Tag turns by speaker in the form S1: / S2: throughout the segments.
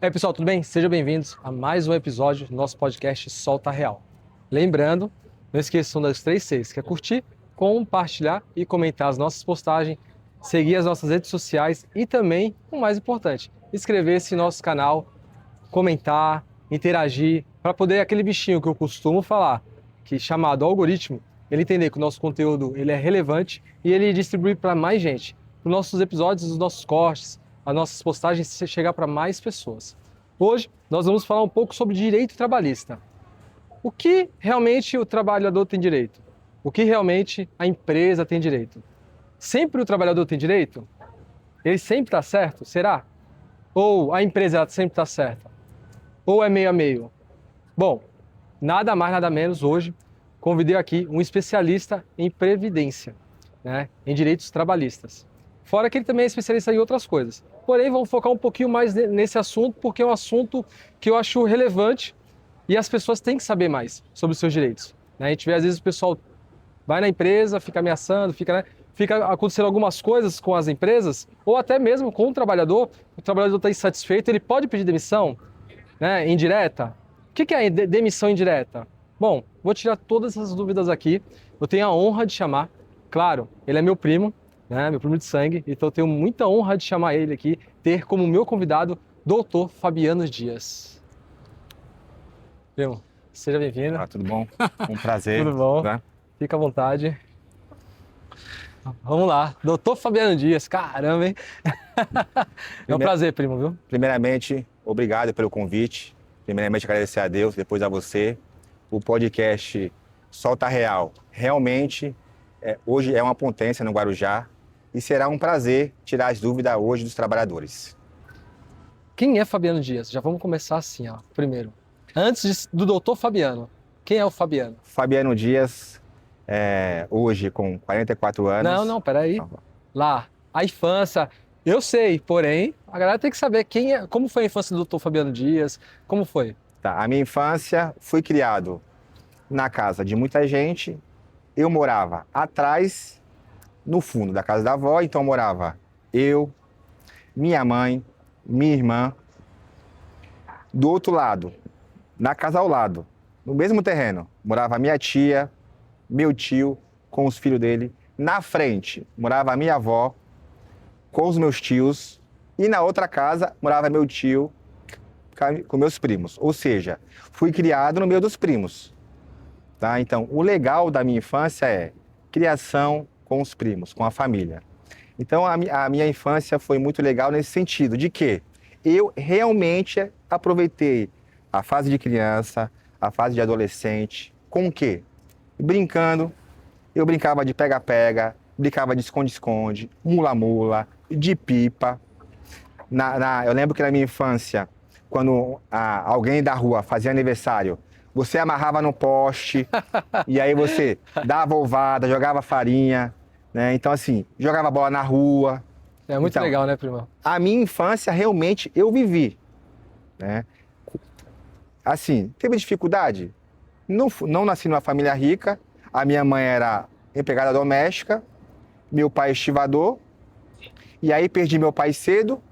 S1: E aí, pessoal, tudo bem? Sejam bem-vindos a mais um episódio do nosso podcast Solta Real. Lembrando, não esqueçam das 3 Cs, que é curtir, compartilhar e comentar as nossas postagens, seguir as nossas redes sociais e também, o mais importante, inscrever-se no nosso canal, comentar, interagir, para poder aquele bichinho que eu costumo falar, que é chamado algoritmo, ele entender que o nosso conteúdo ele é relevante e ele distribui para mais gente. Os nossos episódios, os nossos cortes, as nossas postagens chegar para mais pessoas. Hoje nós vamos falar um pouco sobre direito trabalhista. O que realmente o trabalhador tem direito? O que realmente a empresa tem direito? Sempre o trabalhador tem direito? Ele sempre está certo? Será? Ou a empresa sempre está certa? Ou é meio a meio? Bom, nada mais, nada menos hoje, convidei aqui um especialista em previdência, né, em direitos trabalhistas. Fora que ele também é especialista em outras coisas. Porém, vamos focar um pouquinho mais nesse assunto, porque é um assunto que eu acho relevante e as pessoas têm que saber mais sobre os seus direitos, né? A gente vê, às vezes, o pessoal vai na empresa, fica ameaçando, fica acontecendo algumas coisas com as empresas, ou até mesmo com o trabalhador está insatisfeito, ele pode pedir demissão, né, indireta. O que é demissão indireta? Bom, vou tirar todas essas dúvidas aqui. Eu tenho a honra de chamar, claro, ele é meu primo, né, meu primo de sangue, então eu tenho muita honra de chamar ele aqui, ter como meu convidado Dr. Fabiano Dias. Primo, seja bem-vindo.
S2: Ah, tudo bom? Um prazer.
S1: Tudo bom?
S2: Né?
S1: Fica à vontade. Vamos lá, Dr. Fabiano Dias, caramba, hein? É um prazer, primo, viu?
S2: Primeiramente, obrigado pelo convite. Primeiramente, agradecer a Deus, depois a você. O podcast Solta Real realmente hoje é uma potência no Guarujá e será um prazer tirar as dúvidas hoje dos trabalhadores.
S1: Quem é Fabiano Dias? Já vamos começar assim, ó, primeiro. Antes do doutor Fabiano, quem é o Fabiano?
S2: Fabiano Dias, hoje com 44 anos.
S1: Não, peraí. Lá, a infância, eu sei, porém, a galera tem que saber como foi a infância do doutor Fabiano Dias, como foi?
S2: Tá, a minha infância, fui criado na casa de muita gente. Eu morava atrás, no fundo da casa da avó, então morava eu, minha mãe, minha irmã. Do outro lado, na casa ao lado, no mesmo terreno, morava minha tia, meu tio, com os filhos dele. Na frente, morava a minha avó, com os meus tios. E na outra casa, morava meu tio, com meus primos. Ou seja, fui criado no meio dos primos. Tá? Então, o legal da minha infância é criação com os primos, com a família. Então, a minha infância foi muito legal nesse sentido, de que eu realmente aproveitei a fase de criança, a fase de adolescente, com o quê? Brincando. Eu brincava de pega-pega, brincava de esconde-esconde, mula-mula, de pipa. Eu lembro que na minha infância, quando alguém da rua fazia aniversário, você amarrava no poste e aí você dava ovada, jogava farinha, né? Então, assim, jogava bola na rua.
S1: É muito legal, né, primo?
S2: A minha infância, realmente, eu vivi, né? Assim, teve dificuldade? Não nasci numa família rica. A minha mãe era empregada doméstica, meu pai estivador. E aí perdi meu pai cedo.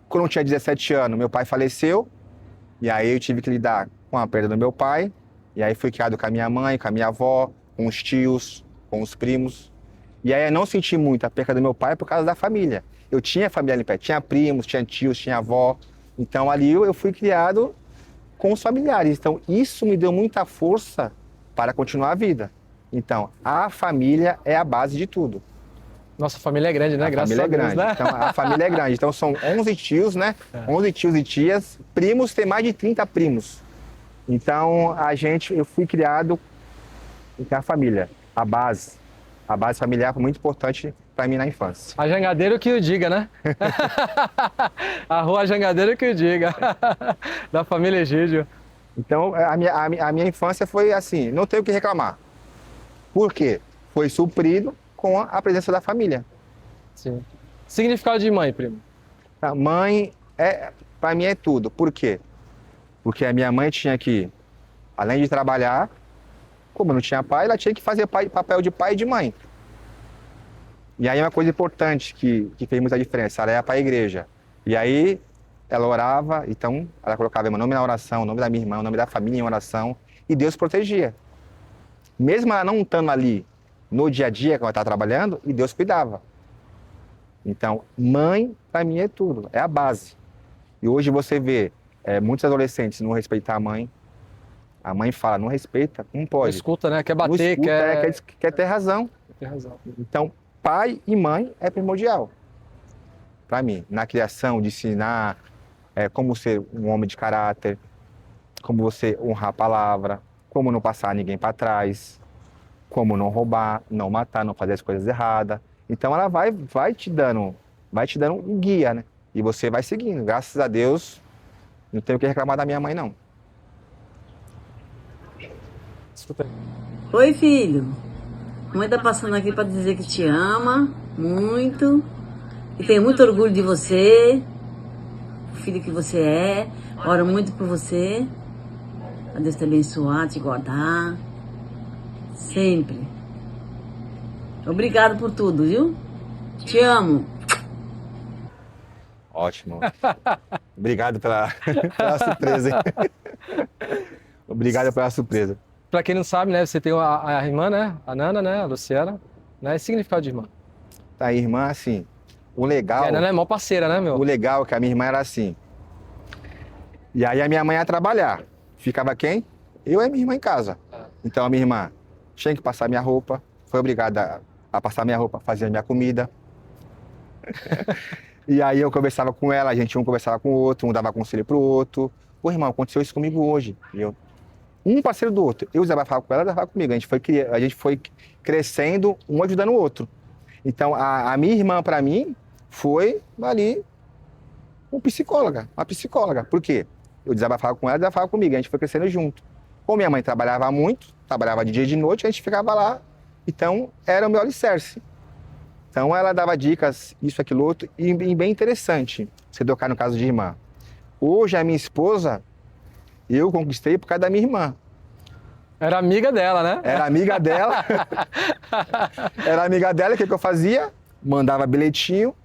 S2: Quando eu tinha 17 anos, meu pai faleceu. E aí eu tive que lidar com a perda do meu pai. E aí fui criado com a minha mãe, com a minha avó, com os tios, com os primos. E aí eu não senti muito a perda do meu pai por causa da família. Eu tinha família ali perto, tinha primos, tinha tios, tinha avó. Então ali eu fui criado com os familiares. Então isso me deu muita força para continuar a vida. Então a família é a base de tudo.
S1: Nossa família é grande, né?
S2: Graças a Deus, grande. Né? Então a família é grande. Então são 11 tios, né? 11 tios e tias. Primos, tem mais de 30 primos. Então eu fui criado com a família, a base. A base familiar foi muito importante para mim na infância.
S1: A jangadeiro que o diga, né? A rua jangadeiro que o diga. Da família Egídio.
S2: Então, a minha infância foi assim, não tenho o que reclamar. Por quê? Foi suprido com a presença da família.
S1: Sim. Significado de mãe, primo?
S2: A mãe, para mim, é tudo. Por quê? Porque a minha mãe tinha que, além de trabalhar, como não tinha pai, ela tinha que fazer papel de pai e de mãe. E aí uma coisa importante que fez muita diferença, ela ia para a igreja. E aí ela orava, então ela colocava meu nome na oração, o nome da minha irmã, o nome da família em oração, e Deus protegia. Mesmo ela não estando ali no dia a dia que ela estava trabalhando, e Deus cuidava. Então, mãe, para mim, é tudo, é a base. E hoje você vê muitos adolescentes não respeitar a mãe fala, não respeita, não
S1: Não
S2: pode.
S1: escuta, né? Quer
S2: Não
S1: bater,
S2: escuta, quer ter razão.
S1: Tem razão.
S2: Então, pai e mãe é primordial para mim, na criação, de ensinar como ser um homem de caráter, como você honrar a palavra, como não passar ninguém para trás, como não roubar, não matar, não fazer as coisas erradas. Então ela vai te dando um guia, né? E você vai seguindo. Graças a Deus, não tenho o que reclamar da minha mãe, não.
S1: Escuta aí.
S3: Oi, filho. Mãe tá passando aqui pra dizer que te ama muito, que tem muito orgulho de você, o filho que você é. Oro muito por você. A Deus te abençoar, te guardar. Sempre. Obrigado por tudo, viu? Te amo.
S2: Ótimo. Obrigado pela surpresa, hein? Obrigado pela surpresa.
S1: Pra quem não sabe, né? Você tem a irmã, né? A Nana, né? A Luciana. Né? E significado de irmã.
S2: Tá, irmã, assim, o
S1: E
S2: legal...
S1: a Nana é mó parceira, né, meu?
S2: O legal é que a minha irmã era assim. E aí a minha mãe ia trabalhar. Ficava quem? Eu e minha irmã em casa. Então a minha irmã tinha que passar minha roupa, foi obrigada a passar minha roupa, fazer minha comida. E aí eu conversava com ela, a gente um conversava com o outro, um dava conselho pro outro. Pô, irmão, aconteceu isso comigo hoje. E eu, um parceiro do outro. Eu desabafava com ela, ela desabafava comigo. A gente foi crescendo, um ajudando o outro. Então a minha irmã, para mim, foi ali uma psicóloga. Por quê? Eu desabafava com ela, desabafava comigo, a gente foi crescendo junto. Como minha mãe trabalhava muito, trabalhava de dia e de noite, a gente ficava lá, então era o meu alicerce. Então ela dava dicas, isso, aquilo, outro, e bem interessante, você tocar no caso de irmã. Hoje a minha esposa, eu conquistei por causa da minha irmã.
S1: Era amiga dela, né?
S2: Era amiga dela. Era amiga dela, o que eu fazia? Mandava bilhetinho,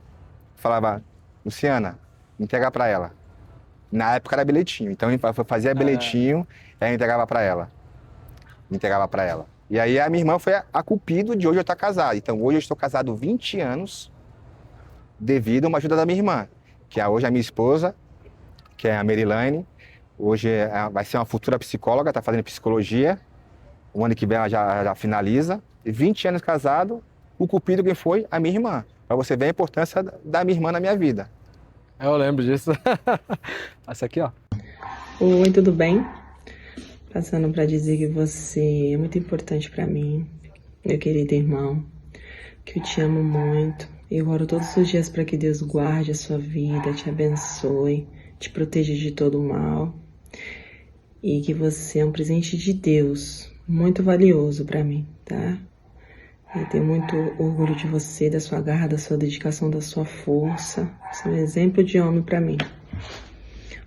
S2: falava, Luciana, entrega pra ela. Na época era bilhetinho, então eu fazia bilhetinho e aí entregava pra ela. Entregava pra ela. E aí a minha irmã foi a cupido de hoje eu estar casado. Então hoje eu estou casado 20 anos devido a uma ajuda da minha irmã, que é hoje a minha esposa, que é a Merilane. Hoje vai ser uma futura psicóloga, está fazendo psicologia. O ano que vem ela já finaliza. E 20 anos casado, o cupido quem foi? A minha irmã. Para você ver a importância da minha irmã na minha vida.
S1: Eu lembro disso. Essa aqui, ó.
S4: Oi, tudo bem? Passando para dizer que você é muito importante para mim, meu querido irmão, que eu te amo muito. Eu oro todos os dias para que Deus guarde a sua vida, te abençoe, te proteja de todo o mal e que você é um presente de Deus, muito valioso para mim, tá? Eu tenho muito orgulho de você, da sua garra, da sua dedicação, da sua força. Você é um exemplo de homem para mim.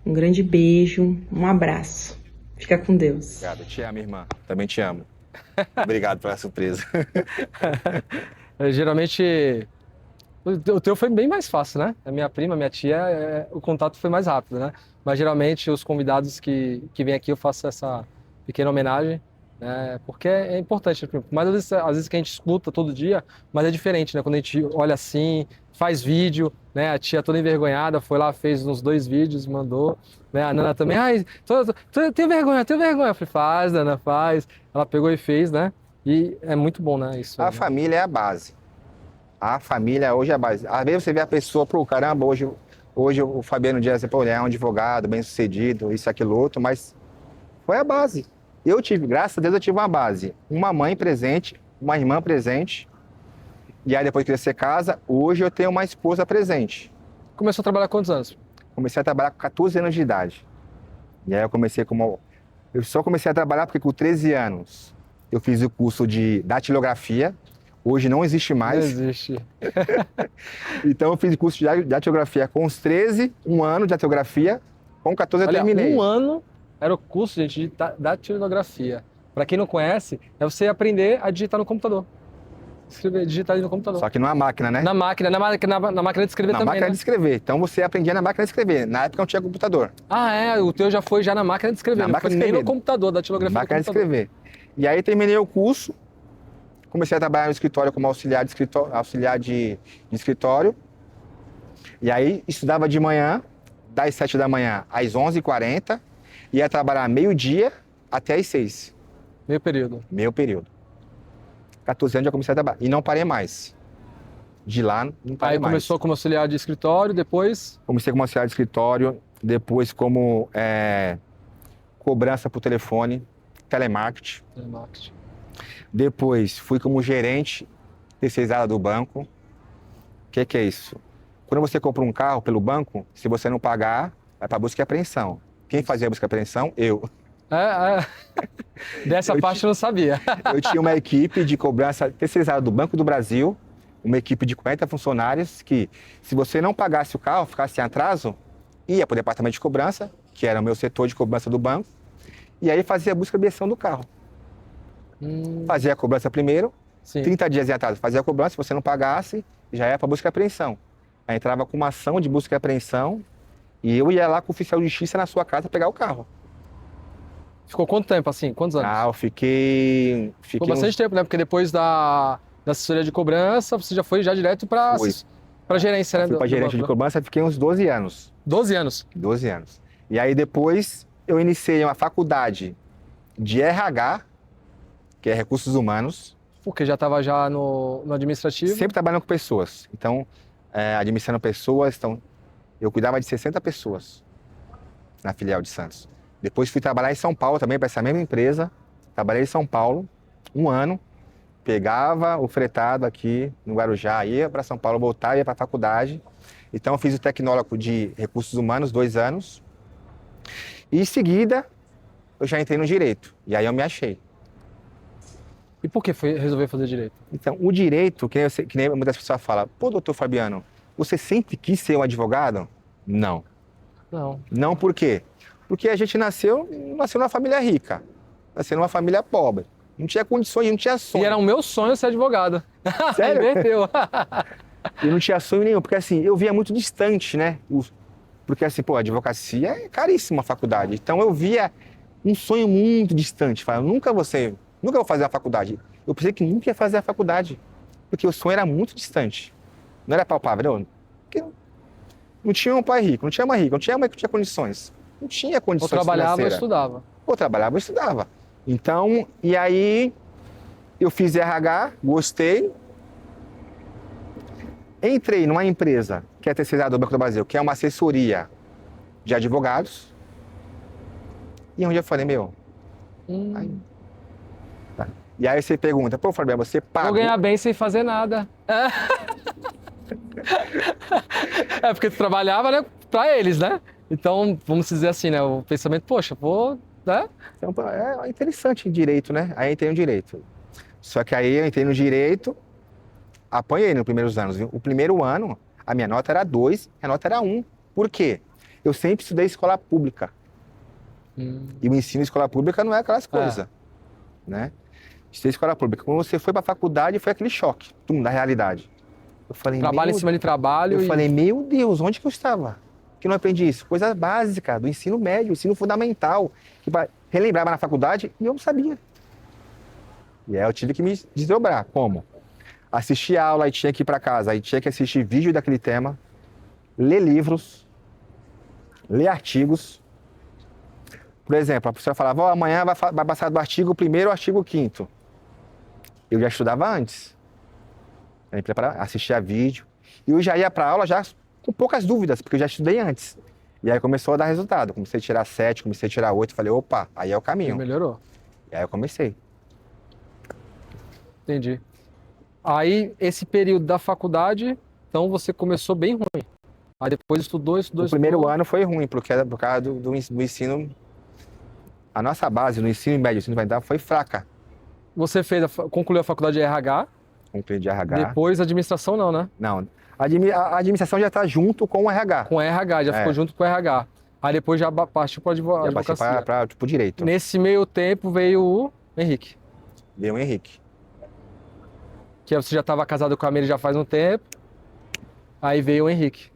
S4: Um grande beijo, um abraço. Fica com Deus.
S2: Obrigado, eu te amo, irmã. Também te amo. Obrigado pela surpresa.
S1: Geralmente, o teu foi bem mais fácil, né? A minha prima, minha tia, o contato foi mais rápido, né? Mas geralmente os convidados que vêm aqui eu faço essa pequena homenagem, né? Porque é importante. Mas às vezes que a gente escuta todo dia, mas é diferente, né? Quando a gente olha assim, faz vídeo, né? A tia toda envergonhada foi lá, fez uns 2 vídeos, mandou, né? A Nana também, ai, tenho vergonha. Eu falei, faz, Nana, faz. Ela pegou e fez, né? E é muito bom, né? Isso.
S2: A família é a base. A família hoje é a base. Às vezes você vê a pessoa, pô, caramba, hoje o Fabiano Dias, pô, ele é um advogado, bem sucedido, isso, aquilo, outro, mas foi a base. Eu tive, graças a Deus, eu tive uma base. Uma mãe presente, uma irmã presente. E aí depois que você casa, hoje eu tenho uma esposa presente.
S1: Começou a trabalhar há quantos anos?
S2: Comecei a trabalhar com 14 anos de idade. E aí eu só comecei a trabalhar porque com 13 anos eu fiz o curso de datilografia. Hoje não existe mais.
S1: Não existe.
S2: Então eu fiz o curso de datilografia com os 13, um ano de datilografia. Com 14 eu
S1: Olha,
S2: terminei.
S1: 1 ano era o curso, gente, de datilografia. Para quem não conhece, é você aprender a digitar no computador. Escrever, digitar ali no computador.
S2: Só que numa máquina, né?
S1: Na máquina de escrever
S2: Na
S1: também,
S2: máquina
S1: né?
S2: de escrever. Então você aprendia na máquina de escrever. Na época não tinha computador.
S1: Ah, é, o teu já foi já na máquina de escrever,
S2: Na
S1: não
S2: máquina
S1: foi
S2: de
S1: nem no
S2: escrever.
S1: computador, da tilografia
S2: Máquina
S1: do
S2: de
S1: computador.
S2: escrever. E aí terminei o curso, comecei a trabalhar no escritório como auxiliar de escritório. E aí estudava de manhã, das 7 da manhã às 11h40, ia trabalhar meio-dia até às 6.
S1: Meio período.
S2: Meu período. 14 anos já comecei a trabalhar. E não parei mais. De lá, não parei
S1: Aí
S2: mais.
S1: começou como auxiliar de escritório, depois...
S2: Comecei como auxiliar de escritório, depois como cobrança por telefone, telemarketing.
S1: Telemarketing.
S2: Depois fui como gerente terceirizado do banco. O que é isso? Quando você compra um carro pelo banco, se você não pagar, vai para busca e apreensão. Quem fazia a busca e apreensão? Eu.
S1: Dessa parte eu não sabia.
S2: Eu tinha uma equipe de cobrança terceirizada do Banco do Brasil, uma equipe de 40 funcionários que, se você não pagasse o carro, ficasse em atraso, ia para o departamento de cobrança, que era o meu setor de cobrança do banco, e aí fazia a busca e apreensão do carro. Fazia a cobrança primeiro,
S1: Sim.
S2: 30 dias em atraso, fazia a cobrança, se você não pagasse, já ia para busca e apreensão. Aí entrava com uma ação de busca e apreensão e eu ia lá com o oficial de justiça na sua casa pegar o carro.
S1: Ficou quanto tempo assim? Quantos anos?
S2: Ah, eu fiquei
S1: Ficou bastante tempo, né? Porque depois da assessoria de cobrança, você já foi já direto para gerência, né?
S2: Fui para gerente de cobrança, fiquei uns 12 anos.
S1: 12 anos?
S2: 12 anos. E aí depois eu iniciei uma faculdade de RH, que é Recursos Humanos.
S1: Porque já estava já no administrativo.
S2: Sempre trabalhando com pessoas. Então, administrando pessoas. Então, eu cuidava de 60 pessoas na filial de Santos. Depois fui trabalhar em São Paulo também, para essa mesma empresa. Trabalhei em São Paulo, 1 ano. Pegava o fretado aqui no Guarujá, ia para São Paulo, voltava, ia para a faculdade. Então, eu fiz o tecnólogo de Recursos Humanos, 2 anos. E em seguida, eu já entrei no direito. E aí eu me achei.
S1: E por que resolveu fazer direito?
S2: Então, o direito, que nem muitas pessoas falam, pô, doutor Fabiano, você sempre quis ser um advogado? Não.
S1: Não.
S2: Não por quê? Porque a gente nasceu numa família rica, nasceu numa família pobre. Não tinha condições, não tinha sonho.
S1: E era o meu sonho ser advogado.
S2: Sério?
S1: Inverteu.
S2: Eu não tinha sonho nenhum, porque assim, eu via muito distante, né? Porque assim, pô, a advocacia é caríssima a faculdade. Então eu via um sonho muito distante. Falava, nunca vou fazer a faculdade. Eu pensei que nunca ia fazer a faculdade, porque o sonho era muito distante. Não era palpável, não. Porque não tinha um pai rico, não tinha mãe rica, não tinha mãe que tinha condições. Não tinha condições
S1: Ou trabalhava ou
S2: financeiras.
S1: estudava.
S2: Ou trabalhava ou estudava. Então, e aí eu fiz RH, gostei. Entrei numa empresa que é terceirizada do Banco do Brasil, que é uma assessoria de advogados. E onde eu falei, aí. Tá. E aí você pergunta, pô, Fabiano, você pagou...
S1: Vou ganhar bem sem fazer nada. É porque tu trabalhava, né, pra eles, né? Então, vamos dizer assim, né, o pensamento, poxa, vou, né?
S2: Então, é interessante em direito, né? Aí entrei no direito. Só que aí eu entrei no direito, apanhei nos primeiros anos, viu? O primeiro ano, a minha nota era 2, a nota era 1. Por quê? Eu sempre estudei escola pública. E o ensino em escola pública não é aquelas coisas, né? Estudei escola pública. Quando você foi para a faculdade, foi aquele choque, da realidade. Eu falei,
S1: Trabalho em cima de trabalho.
S2: Eu falei, meu Deus, onde que eu estava? Que não aprendi isso? Coisa básica do ensino médio, ensino fundamental, que relembrava na faculdade e eu não sabia. E aí eu tive que me desdobrar. Como? Assistir aula, aí tinha que ir para casa, aí tinha que assistir vídeo daquele tema, ler livros, ler artigos. Por exemplo, a professora falava, amanhã vai passar do artigo 1º ao artigo 5º. Eu já estudava antes. Aí assistia vídeo. E eu já ia para aula já com poucas dúvidas, porque eu já estudei antes. E aí começou a dar resultado. Comecei a tirar 7, comecei a tirar 8. Falei, opa, aí é o caminho.
S1: Melhorou.
S2: E aí eu comecei.
S1: Entendi. Aí, esse período da faculdade, então você começou bem ruim. Aí depois estudou.
S2: O primeiro ano foi ruim, porque era por causa do ensino... A nossa base no ensino médio, ensino fundamental, foi fraca.
S1: Você concluiu a faculdade de RH?
S2: Concluí de RH.
S1: Depois administração não, né?
S2: Não. A administração já está junto com o RH.
S1: Com o RH, já ficou junto com o RH. Aí depois já partiu para a advocacia.
S2: Para o direito.
S1: Nesse meio tempo veio o Henrique.
S2: Veio o Henrique.
S1: Que você já estava casado com a Mary já faz um tempo. Aí veio o Henrique.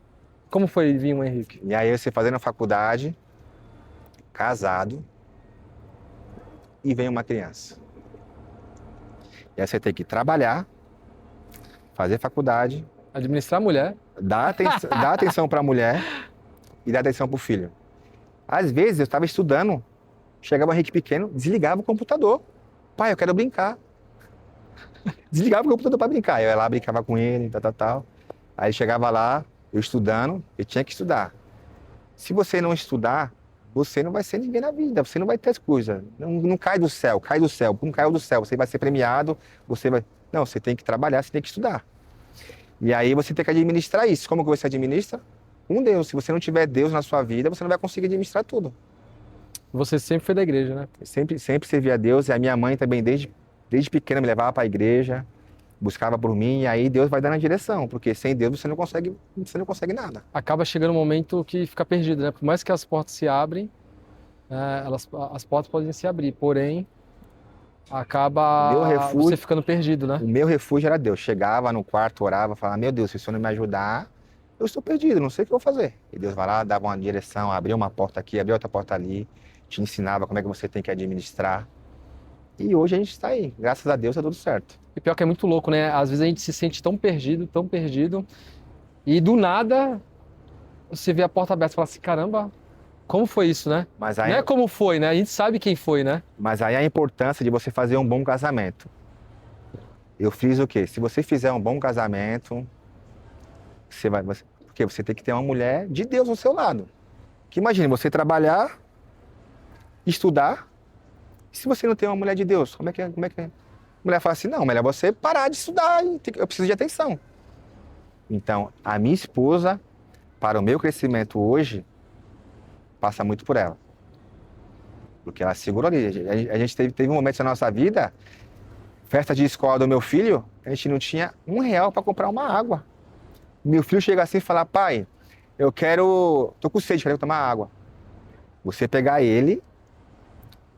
S1: Como foi vir o Henrique?
S2: E aí você fazendo faculdade, casado, e vem uma criança. E aí você tem que trabalhar, fazer faculdade,
S1: Administrar a mulher.
S2: dar atenção para a mulher e dar atenção para o filho. Às vezes eu estava estudando, chegava o Henrique pequeno, desligava o computador. Pai, eu quero brincar. Desligava o computador para brincar. Eu ia lá, brincava com ele, tal. Aí ele chegava lá, eu estudando, eu tinha que estudar. Se você não estudar, você não vai ser ninguém na vida, você não vai ter as coisas. Não cai do céu, cai do céu. Não caiu do céu, você vai ser premiado, você vai... Não, você tem que trabalhar, você tem que estudar. E aí você tem que administrar isso. Como que você administra? Com Deus. Se você não tiver Deus na sua vida, você não vai conseguir administrar tudo.
S1: Você sempre foi da igreja, né?
S2: Eu sempre servi a Deus, e a minha mãe também, desde pequena, me levava para a igreja, buscava por mim, e aí Deus vai dando a direção, porque sem Deus você não consegue nada.
S1: Acaba chegando um momento que fica perdido, né? Por mais que as portas se abrem, as portas podem se abrir, porém, acaba
S2: Meu refúgio-
S1: você ficando perdido, né?
S2: O meu refúgio era Deus. Chegava no quarto, orava, falava, meu Deus, se o Senhor não me ajudar, eu estou perdido, não sei o que eu vou fazer. E Deus vai lá, dava uma direção, abria uma porta aqui, abria outra porta ali, te ensinava como é que você tem que administrar. E hoje a gente está aí, graças a Deus, tá tudo certo.
S1: E pior que é muito louco, né? Às vezes a gente se sente tão perdido, e do nada você vê a porta aberta e fala assim, caramba, como foi isso, né?
S2: Mas
S1: Não
S2: aí,
S1: é como foi, né? A gente sabe quem foi, né?
S2: mas aí a importância de você fazer um bom casamento. Eu fiz o quê? Se você fizer um bom casamento, porque você tem que ter uma mulher de Deus ao seu lado. Que imagine você trabalhar, estudar, e se você não tem uma mulher de Deus, como é que é? A mulher fala assim, não, melhor você parar de estudar, eu preciso de atenção. Então, a minha esposa, para o meu crescimento hoje, passa muito por ela. Porque ela segurou ali. A gente teve momentos na nossa vida, festa de escola do meu filho, a gente não tinha R$1 para comprar uma água. Meu filho chega assim e fala, pai, tô com sede, quero tomar água. Você pegar ele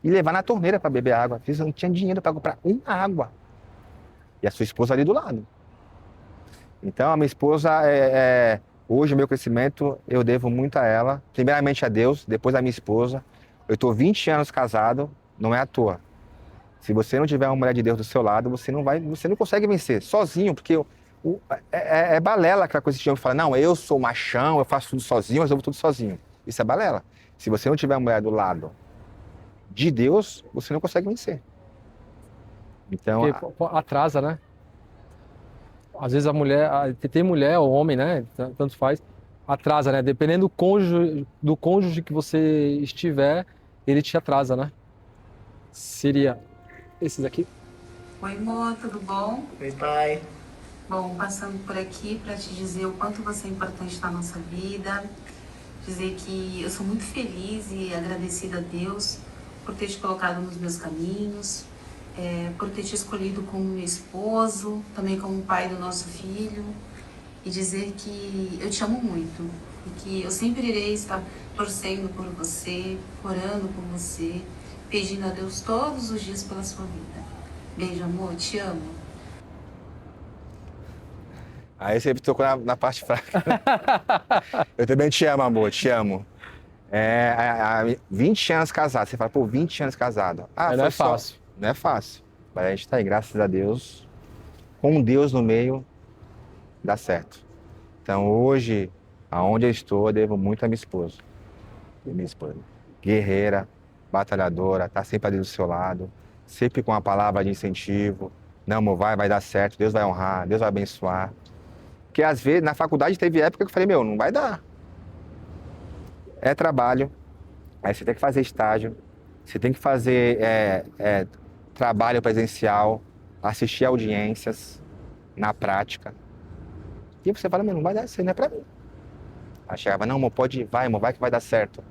S2: e levar na torneira para beber água. Eu não tinha dinheiro para comprar uma água. E a sua esposa ali do lado. Então, a minha esposa, hoje o meu crescimento, eu devo muito a ela. Primeiramente a Deus, depois a minha esposa. Eu estou 20 anos casado, não é à toa. Se você não tiver uma mulher de Deus do seu lado, você não consegue vencer sozinho, porque é balela aquela coisa que a gente fala, não, eu sou machão, eu faço tudo sozinho, eu resolvo tudo sozinho. Isso é balela. Se você não tiver uma mulher do lado de Deus, você não consegue vencer. Então,
S1: Porque atrasa, né? Às vezes a mulher, tem mulher ou homem, né? Tanto faz, atrasa, né? Dependendo do cônjuge que você estiver, ele te atrasa, né? Seria esses aqui.
S5: Oi, amor, tudo bom?
S4: Oi, pai.
S5: Bom, passando por aqui para te dizer o quanto você é importante na nossa vida, dizer que eu sou muito feliz e agradecida a Deus por ter te colocado nos meus caminhos, por ter te escolhido como meu esposo, também como pai do nosso filho, e dizer que eu te amo muito e que eu sempre irei estar torcendo por você, orando por você, pedindo a Deus todos os dias pela sua vida. Beijo, amor, te amo.
S2: aí você tocou na parte fraca. Eu também te amo, amor, te amo. 20 anos casado, você fala, pô, 20 anos casado.
S1: Não
S2: foi
S1: é fácil.
S2: Não é fácil. Mas a gente tá aí, graças a Deus. Com Deus no meio, dá certo. Então hoje, aonde eu estou, eu devo muito a minha esposa. Minha esposa. Guerreira, batalhadora, tá sempre ali do seu lado, sempre com uma palavra de incentivo. Não, amor, vai dar certo, Deus vai honrar, Deus vai abençoar. Porque às vezes, na faculdade teve época que eu falei, não vai dar. É trabalho, aí você tem que fazer estágio, você tem que fazer trabalho presencial, assistir audiências na prática. E você fala, não vai dar, isso não é pra mim. Aí chegava, não, amor, pode ir, vai, amor, vai que vai dar certo.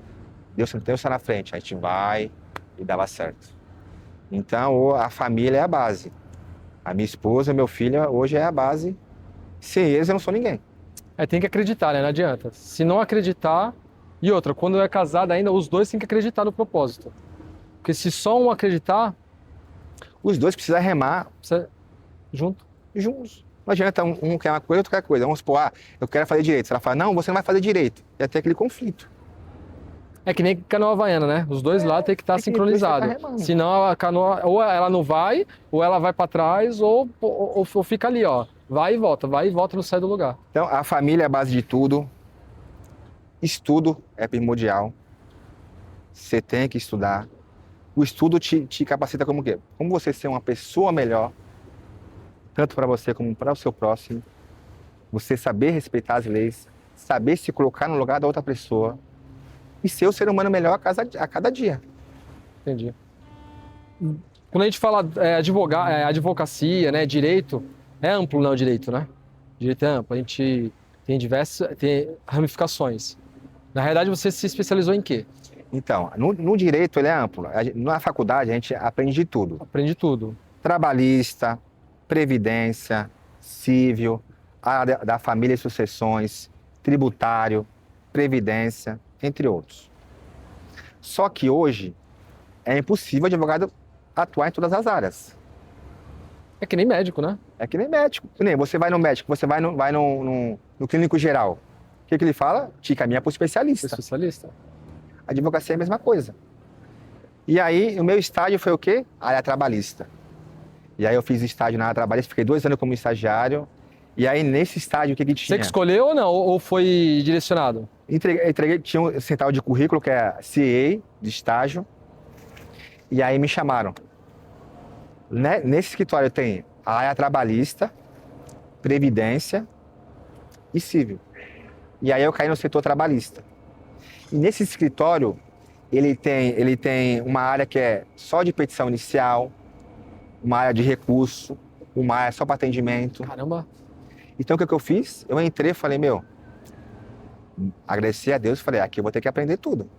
S2: Deus está na frente, a gente vai e dava certo. Então, a família é a base. A minha esposa, meu filho, hoje é a base. Sem eles, eu não sou ninguém.
S1: Tem que acreditar, né? Não adianta. Se não acreditar... E outra, quando é casado ainda, os dois têm que acreditar no propósito. Porque se só um acreditar...
S2: Os dois precisam remar
S1: Você... junto.
S2: juntos. Não adianta um quer uma coisa, outro quer coisa. Vamos supor, eu quero fazer direito. Se ela fala, não, você não vai fazer direito. E até aquele conflito.
S1: É que nem canoa havaiana, né? Os dois lados tem que estar sincronizado. Senão a canoa, ou ela não vai, ou ela vai para trás, ou fica ali, ó. Vai e volta, não sai do lugar.
S2: Então, a família é a base de tudo. Estudo é primordial. Você tem que estudar. O estudo te capacita como o quê? Como você ser uma pessoa melhor, tanto para você como para o seu próximo. Você saber respeitar as leis, saber se colocar no lugar da outra pessoa e ser o ser humano melhor a cada dia.
S1: Entendi. Quando a gente fala advocacia, né, direito, é amplo, não, o direito, né? Direito é amplo, a gente tem ramificações. Na realidade, você se especializou em quê?
S2: Então, no direito ele é amplo. Na faculdade a gente aprende de tudo.
S1: Aprende tudo.
S2: Trabalhista, previdência, civil, área da família e sucessões, tributário, previdência, entre outros. Só que hoje é impossível o advogado atuar em todas as áreas.
S1: É que nem médico, né?
S2: É que nem médico. Que nem você vai no médico, você vai no clínico geral. O que ele fala? Te caminha para o especialista.
S1: Especialista.
S2: A advocacia é a mesma coisa. E aí, o meu estágio foi o quê? Área trabalhista. E aí eu fiz estágio na área trabalhista, fiquei 2 anos como estagiário. E aí, nesse estágio, o que tinha?
S1: Você que escolheu ou não? Ou foi direcionado?
S2: Entreguei, tinha um central de currículo, que é CA, de estágio. E aí me chamaram. Nesse escritório tem a área trabalhista, previdência e civil. E aí eu caí no setor trabalhista. E nesse escritório, ele tem uma área que é só de petição inicial, uma área de recurso, uma área só para atendimento.
S1: Caramba!
S2: Então o que eu fiz? Eu entrei e falei, agradeci a Deus e falei, aqui eu vou ter que aprender tudo.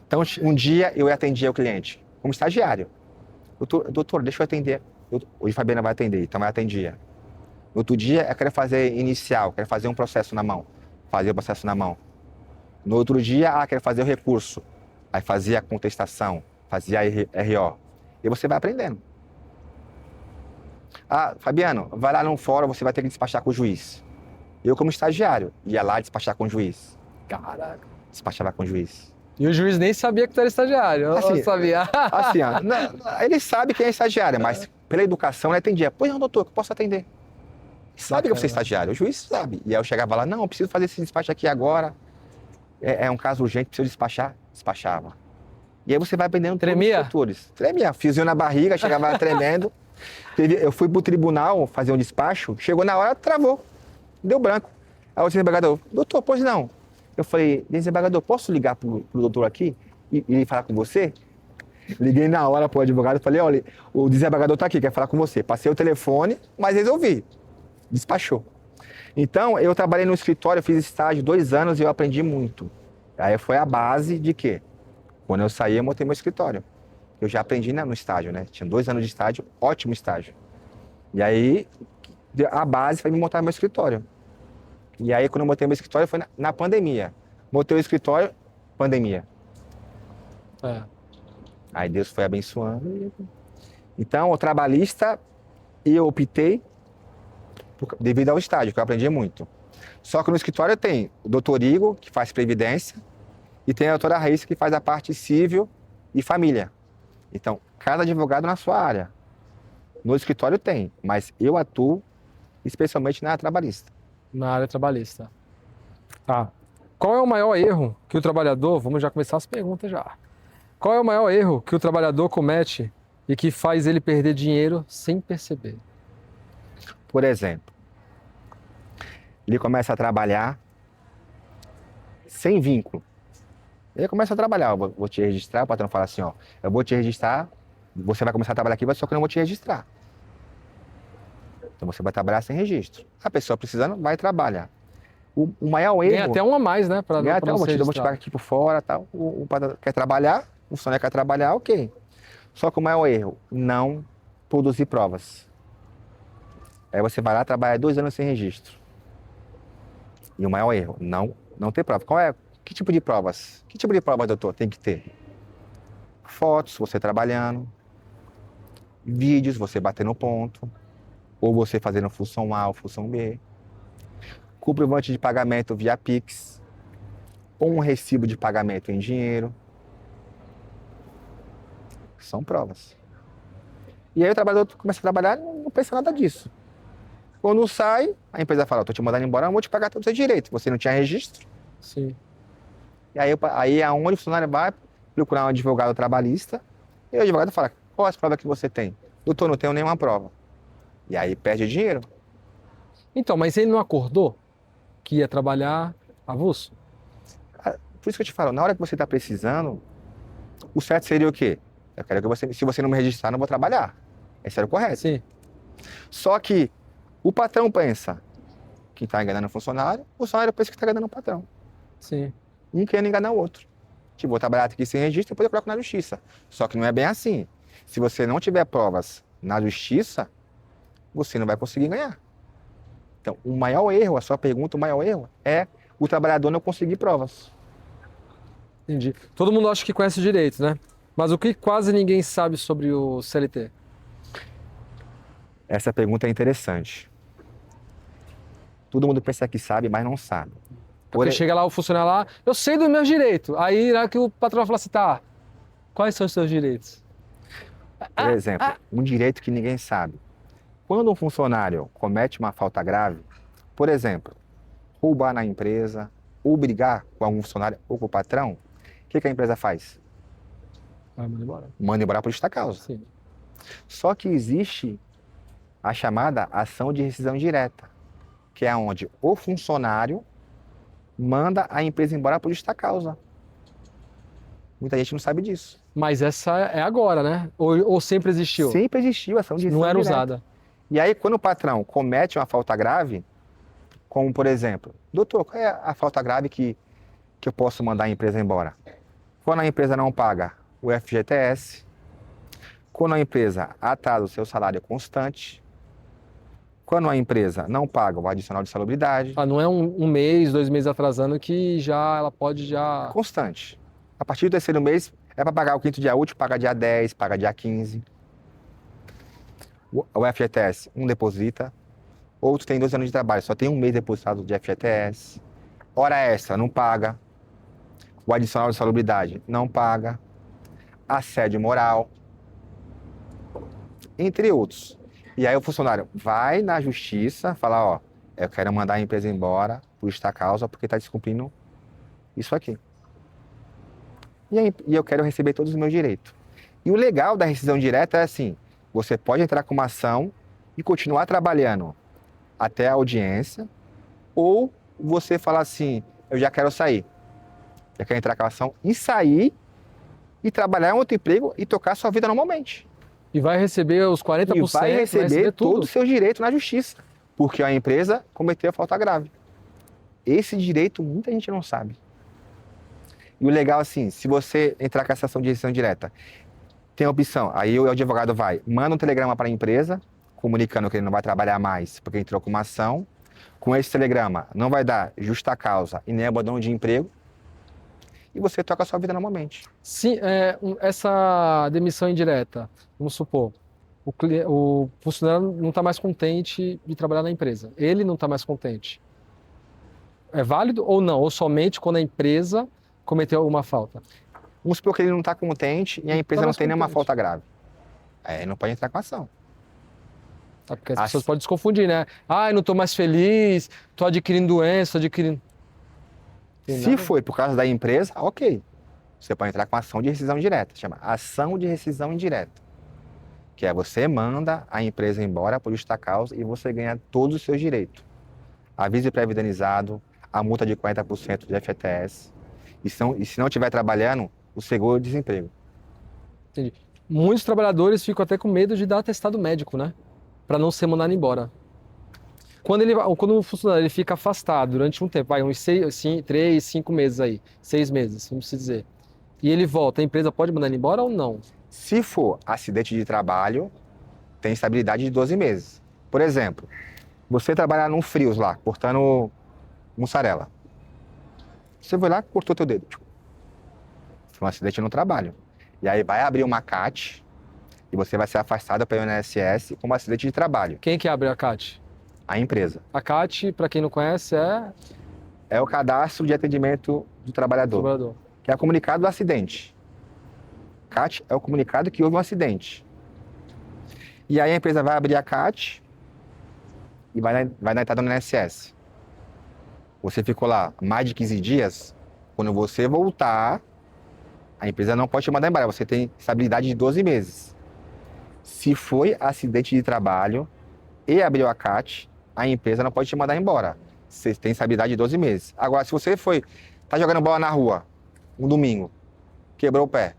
S2: Então um dia eu atendia o cliente como estagiário. Doutor, deixa eu atender. Hoje a Fabiana vai atender, então eu atendia. No outro dia eu quero fazer inicial, quero fazer um processo na mão. Fazia o processo na mão. No outro dia, quero fazer o recurso. Aí fazia a contestação, fazia a RO. E você vai aprendendo. Fabiano, vai lá no fórum, você vai ter que despachar com o juiz. Eu, como estagiário, ia lá despachar com o juiz.
S1: Caraca.
S2: Despachava com o juiz.
S1: E o juiz nem sabia que tu era estagiário.
S2: Assim,
S1: sabia.
S2: Assim, ele sabe quem é estagiário, mas pela educação ele atendia. Pois não, doutor, que eu posso atender. Sabe que você é estagiário, o juiz sabe. E aí eu chegava lá, não, eu preciso fazer esse despacho aqui agora. É um caso urgente, preciso despachar. Despachava. E aí você vai aprendendo todos os setores. Tremia, fiozinho na barriga, chegava lá tremendo. Eu fui pro tribunal fazer um despacho, chegou na hora, travou. Deu branco. Aí o desembargador, doutor, pois não. Eu falei, desembargador, posso ligar pro doutor aqui e falar com você? Liguei na hora pro advogado e falei, olha, o desembargador tá aqui, quer falar com você. Passei o telefone, mas resolvi. Despachou. Então, eu trabalhei no escritório, fiz estágio 2 anos e eu aprendi muito. Aí foi a base de quê? Quando eu saí, eu montei meu escritório. Eu já aprendi no estágio, né? Tinha 2 anos de estágio, ótimo estágio. E aí, a base foi me montar meu escritório. E aí, quando eu montei meu escritório, foi na pandemia. Montei o escritório, pandemia. Aí Deus foi abençoando. Então, o trabalhista, eu optei devido ao estágio, que eu aprendi muito. Só que no escritório tem o doutor Igor, que faz previdência, e tem a doutora Raíssa, que faz a parte civil e família. Então, cada advogado na sua área. No escritório tem, mas eu atuo especialmente na área trabalhista.
S1: Na área trabalhista. Tá. Qual é o maior erro que o trabalhador... Vamos já começar as perguntas já. Qual é o maior erro que o trabalhador comete e que faz ele perder dinheiro sem perceber?
S2: Por exemplo, ele começa a trabalhar sem vínculo. Ele começa a trabalhar, eu vou te registrar, o patrão fala assim, ó, eu vou te registrar, você vai começar a trabalhar aqui, só que eu não vou te registrar. Então você vai trabalhar sem registro. A pessoa precisando, vai trabalhar. O maior erro...
S1: Ganha até um a mais, né?
S2: Ganha até um, vou te pagar aqui por fora, tal. O patrão quer trabalhar, o funcionário quer trabalhar, ok. Só que o maior erro, não produzir provas. Aí você vai lá e trabalha 2 anos sem registro. E o maior erro, não ter prova. Que tipo de provas? Que tipo de provas, doutor, tem que ter? Fotos, você trabalhando. Vídeos, você batendo ponto. ou você fazendo função A ou função B, comprovante de pagamento via Pix, ou um recibo de pagamento em dinheiro. São provas. E aí o trabalhador começa a trabalhar e não pensa nada disso. Quando sai, a empresa fala, estou te mandando embora, eu vou te pagar todos os seus direitos. Você não tinha registro.
S1: Sim.
S2: E aí é onde o funcionário vai procurar um advogado trabalhista e o advogado fala, qual as provas que você tem? Doutor, não tenho nenhuma prova. E aí perde dinheiro.
S1: Então, mas ele não acordou que ia trabalhar avulso?
S2: Por isso que eu te falo, na hora que você está precisando, o certo seria o quê? Eu quero que você, se você não me registrar, eu não vou trabalhar. Esse era o correto.
S1: Sim.
S2: Só que o patrão pensa que está enganando o funcionário pensa que está enganando o patrão.
S1: Sim.
S2: Um querendo enganar o outro. Tipo, vou trabalhar aqui sem registro, depois eu coloco na justiça. Só que não é bem assim. Se você não tiver provas na justiça, você não vai conseguir ganhar. Então, o maior erro, a sua pergunta, o maior erro é o trabalhador não conseguir provas.
S1: Entendi. Todo mundo acha que conhece o direito, né? Mas o que quase ninguém sabe sobre o CLT?
S2: Essa pergunta é interessante. Todo mundo pensa que sabe, mas não sabe.
S1: Porque chega lá o funcionário lá, eu sei dos meus direitos. Aí lá que o patrão fala assim, tá, quais são os seus direitos?
S2: Por exemplo, um direito que ninguém sabe. Quando um funcionário comete uma falta grave, por exemplo, roubar na empresa, ou brigar com algum funcionário ou com o patrão, o que a empresa faz?
S1: Vai mandar embora.
S2: Manda embora por justa causa.
S1: Sim.
S2: Só que existe a chamada ação de rescisão direta, que é onde o funcionário manda a empresa embora por justa causa. Muita gente não sabe disso.
S1: Mas essa é agora, né? Ou sempre existiu?
S2: Sempre existiu a ação de rescisão
S1: Não era
S2: direta.
S1: usada.
S2: E aí, quando o patrão comete uma falta grave, como por exemplo, doutor, qual é a falta grave que eu posso mandar a empresa embora? Quando a empresa não paga o FGTS, quando a empresa atrasa o seu salário constante, quando a empresa não paga o adicional de salubridade.
S1: Ah, não é um mês, 2 meses atrasando que já ela pode já...
S2: Constante. A partir do terceiro mês, é para pagar o quinto dia útil, paga dia 10, paga dia 15. O FGTS, um deposita. Outro tem 2 anos de trabalho, só tem um mês depositado de FGTS. Hora extra, não paga. O adicional de salubridade, não paga. Assédio moral. Entre outros. E aí o funcionário vai na justiça, fala, ó, eu quero mandar a empresa embora por justa causa, porque está descumprindo isso aqui. E eu quero receber todos os meus direitos. E o legal da rescisão direta é assim, você pode entrar com uma ação e continuar trabalhando até a audiência, ou você fala assim, eu já quero sair. Já quero entrar com a ação e sair e trabalhar em outro emprego e tocar a sua vida normalmente.
S1: E vai receber os 40%,
S2: E vai receber
S1: tudo.
S2: todos os seus direitos na justiça, porque a empresa cometeu a falta grave. Esse direito muita gente não sabe. E o legal assim, se você entrar com essa ação de rescisão direta, tem a opção, aí o advogado vai, manda um telegrama para a empresa, comunicando que ele não vai trabalhar mais porque entrou com uma ação. Com esse telegrama, não vai dar justa causa e nem abandono de emprego. E você toca a sua vida normalmente.
S1: Sim, essa demissão indireta, vamos supor, o funcionário não está mais contente de trabalhar na empresa. Ele não está mais contente. É válido ou não? Ou somente quando a empresa cometeu alguma falta?
S2: Vamos supor que ele não está contente e a empresa não tem nenhuma
S1: contente.
S2: falta grave. Aí não pode entrar com ação.
S1: Tá, porque as pessoas podem se confundir, né? Ah, eu não estou mais feliz, estou adquirindo doença, estou adquirindo...
S2: Se foi por causa da empresa, ok. Você pode entrar com ação de rescisão direta. Chama ação de rescisão indireta. Que é você manda a empresa embora por justa causa e você ganha todos os seus direitos. Aviso pré-vidanizado, a multa de 40% de FGTS. E se não estiver trabalhando, o seguro-desemprego.
S1: Entendi. Muitos trabalhadores ficam até com medo de dar atestado médico, né? Para não ser mandado embora. Quando o funcionário ele fica afastado durante um tempo, uns 3, 5 meses aí, 6 meses, vamos dizer, e ele volta, a empresa pode mandar ele embora ou não?
S2: Se for acidente de trabalho, tem estabilidade de 12 meses. Por exemplo, você trabalhar num frios lá, cortando mussarela. Você foi lá, cortou teu dedo. Foi um acidente no trabalho. E aí vai abrir uma CAT e você vai ser afastado pelo INSS como acidente de trabalho.
S1: Quem que abre a CAT?
S2: A empresa.
S1: A CAT, para quem não conhece, é
S2: É o cadastro de atendimento do
S1: o
S2: trabalhador,
S1: trabalhador.
S2: que é o comunicado do acidente. CAT é o comunicado que houve um acidente. E aí a empresa vai abrir a CAT e vai na entrada no INSS. Você ficou lá mais de 15 dias, quando você voltar, a empresa não pode te mandar embora, você tem estabilidade de 12 meses. Se foi acidente de trabalho e abriu a CAT, a empresa não pode te mandar embora. Você tem estabilidade de 12 meses. Agora, se você tá jogando bola na rua, um domingo, quebrou o pé,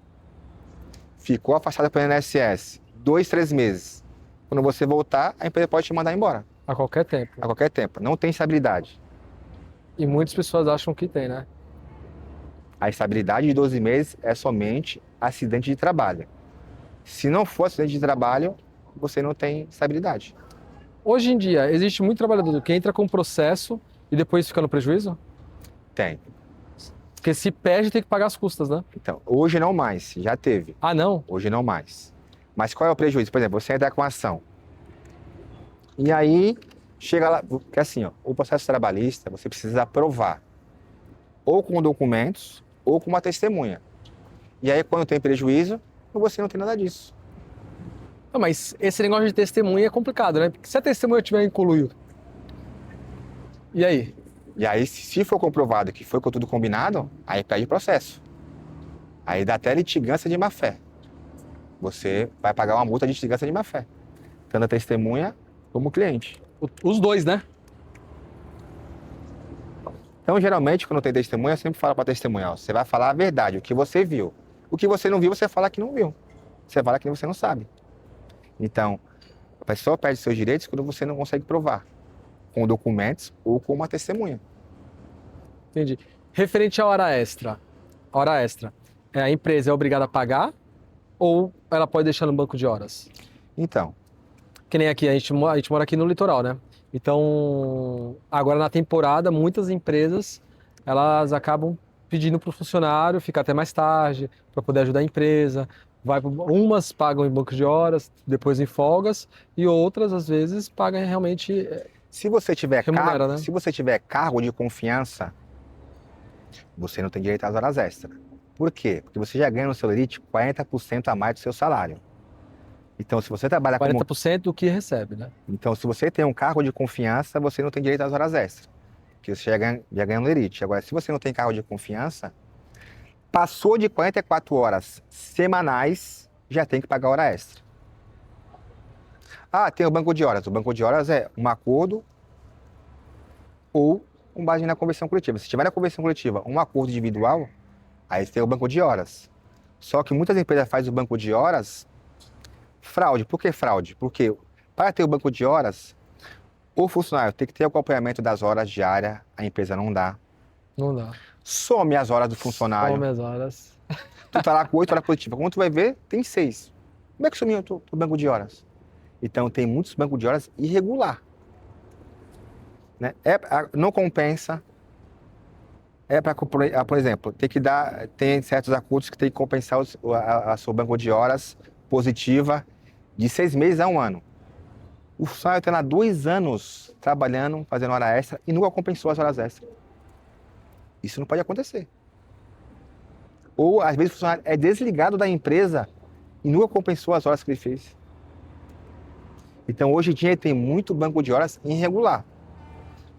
S2: ficou afastado pelo INSS, 2, 3 meses. Quando você voltar, a empresa pode te mandar embora,
S1: A qualquer tempo.
S2: a qualquer tempo. Não tem estabilidade.
S1: E muitas pessoas acham que tem, né?
S2: A estabilidade de 12 meses é somente acidente de trabalho. Se não for acidente de trabalho, você não tem estabilidade.
S1: Hoje em dia, existe muito trabalhador que entra com processo e depois fica no prejuízo?
S2: Tem.
S1: Porque se perde, tem que pagar as custas, né?
S2: Então, hoje não mais, já teve.
S1: Ah, não?
S2: Hoje não mais. Mas qual é o prejuízo? Por exemplo, você entra com ação. E aí, chega lá, porque assim, ó, o processo trabalhista, você precisa provar. Ou com documentos, ou com uma testemunha. E aí, quando tem prejuízo, você não tem nada disso.
S1: Não, mas esse negócio de testemunha é complicado, né? Porque se a testemunha tiver incluído. E aí?
S2: E aí, se for comprovado que foi com tudo combinado, aí pede processo. Aí dá até litigância de má-fé. Você vai pagar uma multa de litigância de má-fé. Tanto a testemunha como o cliente.
S1: Os dois, né?
S2: Então, geralmente, quando tem testemunha, eu sempre falo para testemunhar, ó, você vai falar a verdade, o que você viu. O que você não viu, você fala que não viu. Você fala que você não sabe. Então, a pessoa perde seus direitos quando você não consegue provar, com documentos ou com uma testemunha.
S1: Entendi. Referente à hora extra. Hora extra. A empresa é obrigada a pagar ou ela pode deixar no banco de horas?
S2: Então,
S1: Que nem aqui, a gente mora aqui no litoral, né? Então, agora na temporada, muitas empresas, elas acabam pedindo para o funcionário ficar até mais tarde, para poder ajudar a empresa. Umas pagam em banco de horas, depois em folgas, e outras, às vezes, pagam realmente.
S2: se você tiver
S1: Remunera,
S2: cargo,
S1: né?
S2: se você tiver cargo de confiança, você não tem direito às horas extras. Por quê? Porque você já ganha no seu elite 40% a mais do seu salário. Então, se você trabalha como
S1: 40% do que recebe, né?
S2: Então, se você tem um cargo de confiança, você não tem direito às horas extras, porque você já ganha no elite. Agora, se você não tem cargo de confiança, passou de 44 horas semanais, já tem que pagar hora extra. Ah, tem o banco de horas. O banco de horas é um acordo ou com base na convenção coletiva. Se tiver na convenção coletiva um acordo individual, aí você tem o banco de horas. Só que muitas empresas fazem o banco de horas fraude. Por que fraude? Porque para ter o banco de horas, o funcionário tem que ter o acompanhamento das horas diárias, a empresa não dá.
S1: Não dá.
S2: Some as horas do funcionário.
S1: Some as horas.
S2: Tu tá lá com 8 horas positivas. Quando tu vai ver, tem 6. Como é que sumiu o banco de horas? Então, tem muitos bancos de horas irregular. Né? Não compensa. Por exemplo, tem certos acordos que tem que compensar a seu banco de horas positiva de 6 meses a 1 ano. O funcionário está lá 2 anos trabalhando, fazendo hora extra e nunca compensou as horas extras. Isso não pode acontecer. Ou, às vezes, o funcionário é desligado da empresa e nunca compensou as horas que ele fez. Então, hoje em dia, tem muito banco de horas irregular.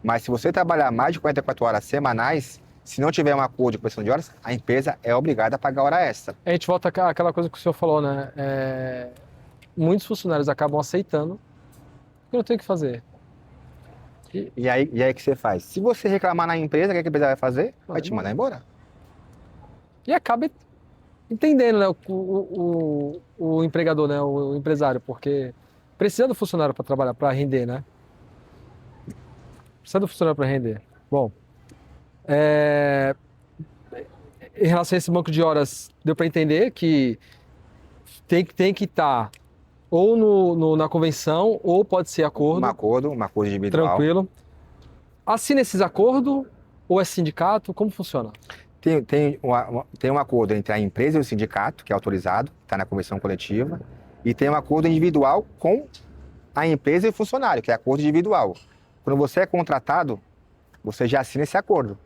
S2: Mas se você trabalhar mais de 44 horas semanais, se não tiver um acordo de compensação de horas, a empresa é obrigada a pagar hora extra.
S1: A gente volta àquela coisa que o senhor falou, né? Muitos funcionários acabam aceitando porque não tem o que fazer.
S2: E aí que você faz? Se você reclamar na empresa, o que a empresa vai fazer? Vai te mandar embora.
S1: E acaba entendendo, né, o empregador, né, o empresário, porque precisa do funcionário para trabalhar, para render, né? Precisa do funcionário para render. Bom, em relação a esse banco de horas, deu para entender que tem que estar ou na convenção, ou pode ser acordo.
S2: Um acordo individual.
S1: Tranquilo. Assina esses acordos, ou é sindicato? Como funciona?
S2: Tem um acordo entre a empresa e o sindicato, que é autorizado, está na convenção coletiva. E tem um acordo individual com a empresa e o funcionário, que é acordo individual. Quando você é contratado, você já assina esse acordo.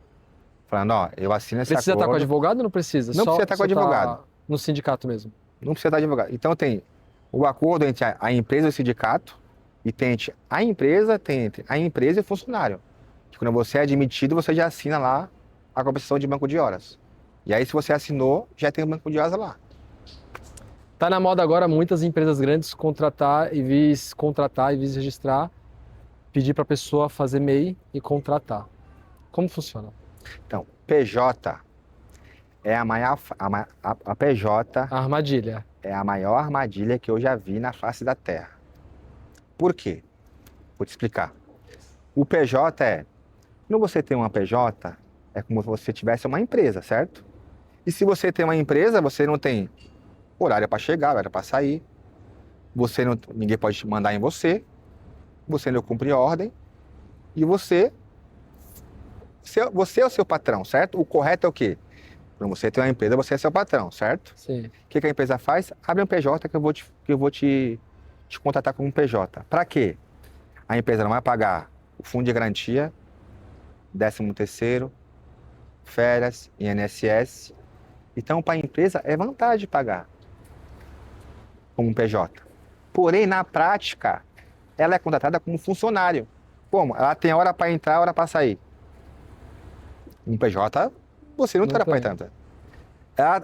S2: Falando, ó, eu assino esse
S1: Precisa estar
S2: acordo.
S1: com advogado ou não precisa?
S2: Não precisa estar com advogado.
S1: No sindicato mesmo.
S2: Não precisa estar advogado. Então tem o acordo entre a empresa e o sindicato, e tem entre a empresa e o funcionário. Que quando você é admitido, você já assina lá a compensação de banco de horas. E aí, se você assinou, já tem o banco de horas lá.
S1: Tá na moda agora muitas empresas grandes contratar e registrar, pedir para a pessoa fazer MEI e contratar. Como funciona?
S2: Então, PJ é a maior, a PJ
S1: A armadilha.
S2: é a maior armadilha que eu já vi na face da Terra. Por quê? Vou te explicar. O PJ quando você tem uma PJ, é como se você tivesse uma empresa, certo? E se você tem uma empresa, você não tem horário para chegar, horário para sair, ninguém pode mandar em você não cumpre ordem, e você é o seu patrão, certo? O correto é o quê? Quando você tem uma empresa, você é seu patrão, certo?
S1: Sim.
S2: O que a empresa faz? Abre um PJ que eu vou te contratar como PJ. Para quê? A empresa não vai pagar o fundo de garantia, 13º, férias, INSS. Então, para a empresa, é vantagem pagar como PJ. Porém, na prática, ela é contratada como funcionário. Como? Ela tem hora para entrar, hora para sair. Um PJ, você não tem hora para entrar.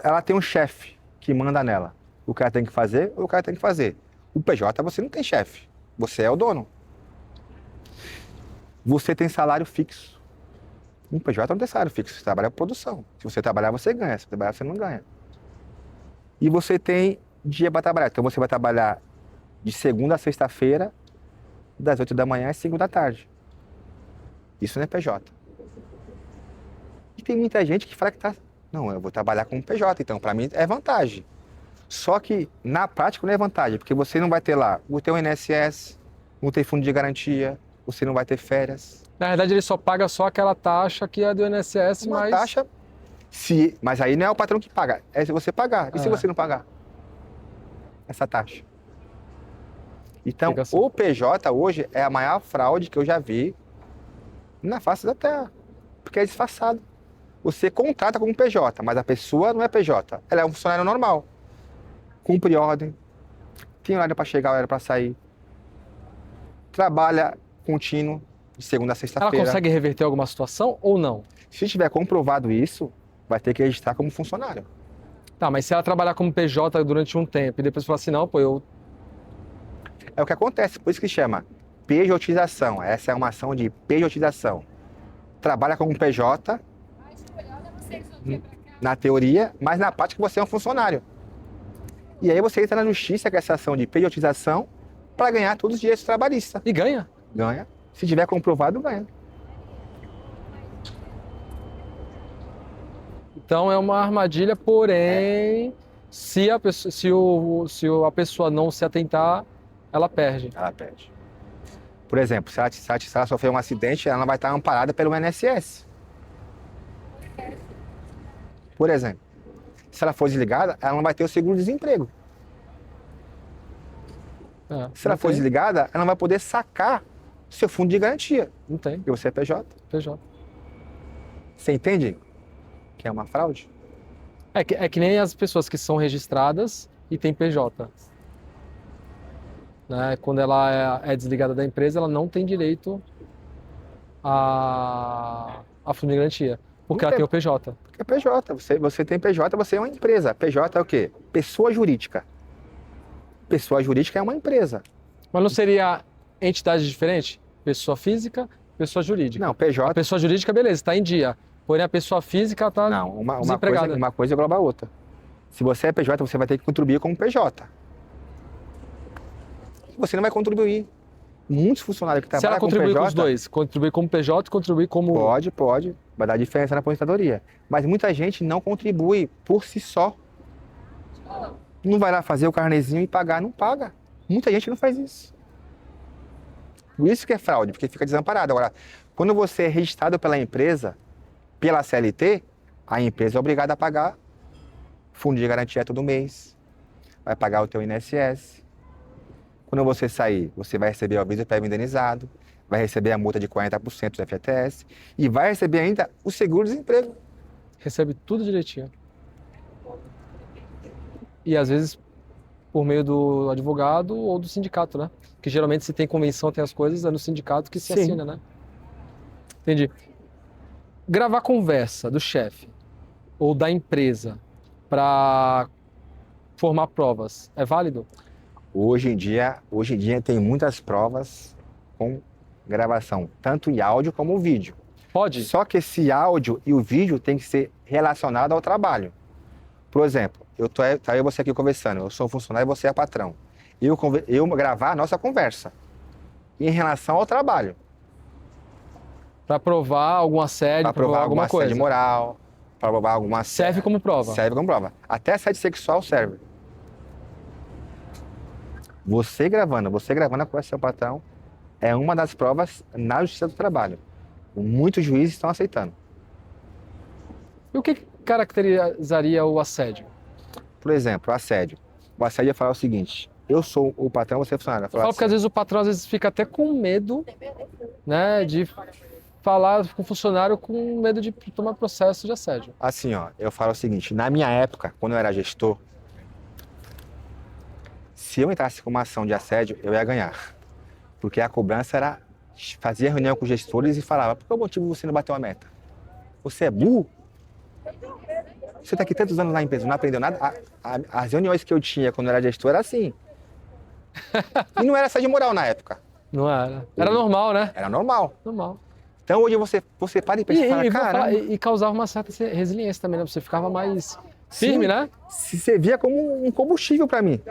S2: Ela tem um chefe que manda nela. O cara tem que fazer, o cara tem que fazer. O PJ, você não tem chefe. Você é o dono. Você tem salário fixo. Um PJ não tem salário fixo. Você trabalha com produção. Se você trabalhar, você ganha. Se você trabalhar, você não ganha. E você tem dia para trabalhar. Então, você vai trabalhar de segunda a sexta-feira, das 8 da manhã às 5 da tarde. Isso não é PJ. E tem muita gente que fala que não, eu vou trabalhar como PJ, então para mim é vantagem. Só que na prática não é vantagem, porque você não vai ter lá o teu INSS, não tem fundo de garantia, você não vai ter férias.
S1: Na verdade, ele só paga só aquela taxa que é do INSS,
S2: Uma
S1: mas...
S2: taxa, mas aí não é o patrão que paga, é se você pagar. E se você não pagar essa taxa? Então,
S1: Fica assim.
S2: o PJ hoje é a maior fraude que eu já vi na face da Terra, porque é disfarçado. Você contrata como PJ, mas a pessoa não é PJ, ela é um funcionário normal. Cumpre ordem, tem horário para chegar, horário para sair, trabalha contínuo de segunda a
S1: Ela
S2: sexta-feira.
S1: consegue reverter alguma situação ou não?
S2: Se tiver comprovado isso, vai ter que registrar como funcionário.
S1: Tá, mas se ela trabalhar como PJ durante um tempo e depois falar assim, não, pô, eu...
S2: É o que acontece, por isso que chama pejotização. Essa é uma ação de pejotização. Trabalha como PJ, na teoria, mas na prática você é um funcionário. E aí você entra na justiça com essa ação de pejotização para ganhar todos os direitos trabalhistas.
S1: E ganha.
S2: Ganha. Se tiver comprovado, ganha.
S1: Então é uma armadilha, porém, se a pessoa não se atentar, ela perde.
S2: Ela perde. Por exemplo, se ela sofrer um acidente, ela não vai estar amparada pelo INSS. Por exemplo, se ela for desligada, ela não vai ter o seguro-desemprego. Se ela for desligada, ela não vai poder sacar seu fundo de garantia.
S1: Não tem.
S2: Porque você é PJ.
S1: PJ.
S2: Você entende que é uma fraude?
S1: É que nem as pessoas que são registradas e tem PJ. Né? Quando ela é desligada da empresa, ela não tem direito a fundo de garantia. Porque ela tem o PJ.
S2: Porque é PJ. Você tem PJ, você é uma empresa. PJ é o quê? Pessoa jurídica. Pessoa jurídica é uma empresa.
S1: Mas não seria entidade diferente? Pessoa física, pessoa jurídica.
S2: Não, PJ...
S1: A pessoa jurídica, beleza, está em dia. Porém, a pessoa física está desempregada.
S2: Uma coisa engloba a outra. Se você é PJ, você vai ter que contribuir como PJ. Você não vai contribuir. Muitos funcionários que trabalham com PJ...
S1: Se ela contribuir com os dois, contribuir como PJ e contribuir como...
S2: Pode. Vai dar diferença na aposentadoria. Mas muita gente não contribui por si só. Não vai lá fazer o carnezinho e pagar. Não paga. Muita gente não faz isso. Por isso que é fraude, porque fica desamparado. Agora, quando você é registrado pela empresa, pela CLT, a empresa é obrigada a pagar fundo de garantia todo mês. vai pagar o teu INSS. Quando você sair, você vai receber o aviso prévio indenizado, vai receber a multa de 40% do FGTS e vai receber ainda o seguro-desemprego.
S1: Recebe tudo direitinho. E às vezes por meio do advogado ou do sindicato, né? Porque geralmente se tem convenção, tem as coisas, é no sindicato que se
S2: Sim.
S1: assina, né? Entendi. Gravar conversa do chefe ou da empresa para formar provas é válido?
S2: Hoje em dia tem muitas provas com gravação, tanto em áudio como vídeo.
S1: Pode?
S2: Só que esse áudio e o vídeo tem que ser relacionado ao trabalho. Por exemplo, tá eu e você aqui conversando, eu sou funcionário e você é patrão. Eu gravar a nossa conversa em relação ao trabalho.
S1: Para provar algum assédio,
S2: Para provar alguma
S1: alguma coisa.
S2: assédio moral, para provar alguma
S1: Serve como prova.
S2: Serve como prova. Até assédio sexual serve. Você gravando com o seu patrão é uma das provas na Justiça do Trabalho. Muitos juízes estão aceitando.
S1: E o que caracterizaria o assédio?
S2: Por exemplo, assédio. O assédio é falar o seguinte: eu sou o patrão, você é funcionário.
S1: Eu falo porque às vezes o patrão fica até com medo, né, de falar com o funcionário com medo de tomar processo de assédio.
S2: Assim, ó, eu falo o seguinte: na minha época, quando eu era gestor, se eu entrasse com uma ação de assédio, eu ia ganhar. Porque a cobrança era, fazia reunião com os gestores e falava: por qual motivo você não bateu a meta? Você é burro? Você está aqui tantos anos na empresa, não aprendeu nada? As reuniões que eu tinha quando eu era gestor era assim. E não era assédio moral na época.
S1: Não era. Era normal, né?
S2: Era normal.
S1: Normal.
S2: Então hoje você para e pensa e fala, cara,
S1: e causava uma certa resiliência também, né? Você ficava mais firme,
S2: sim,
S1: né?
S2: Se você via como um combustível para mim.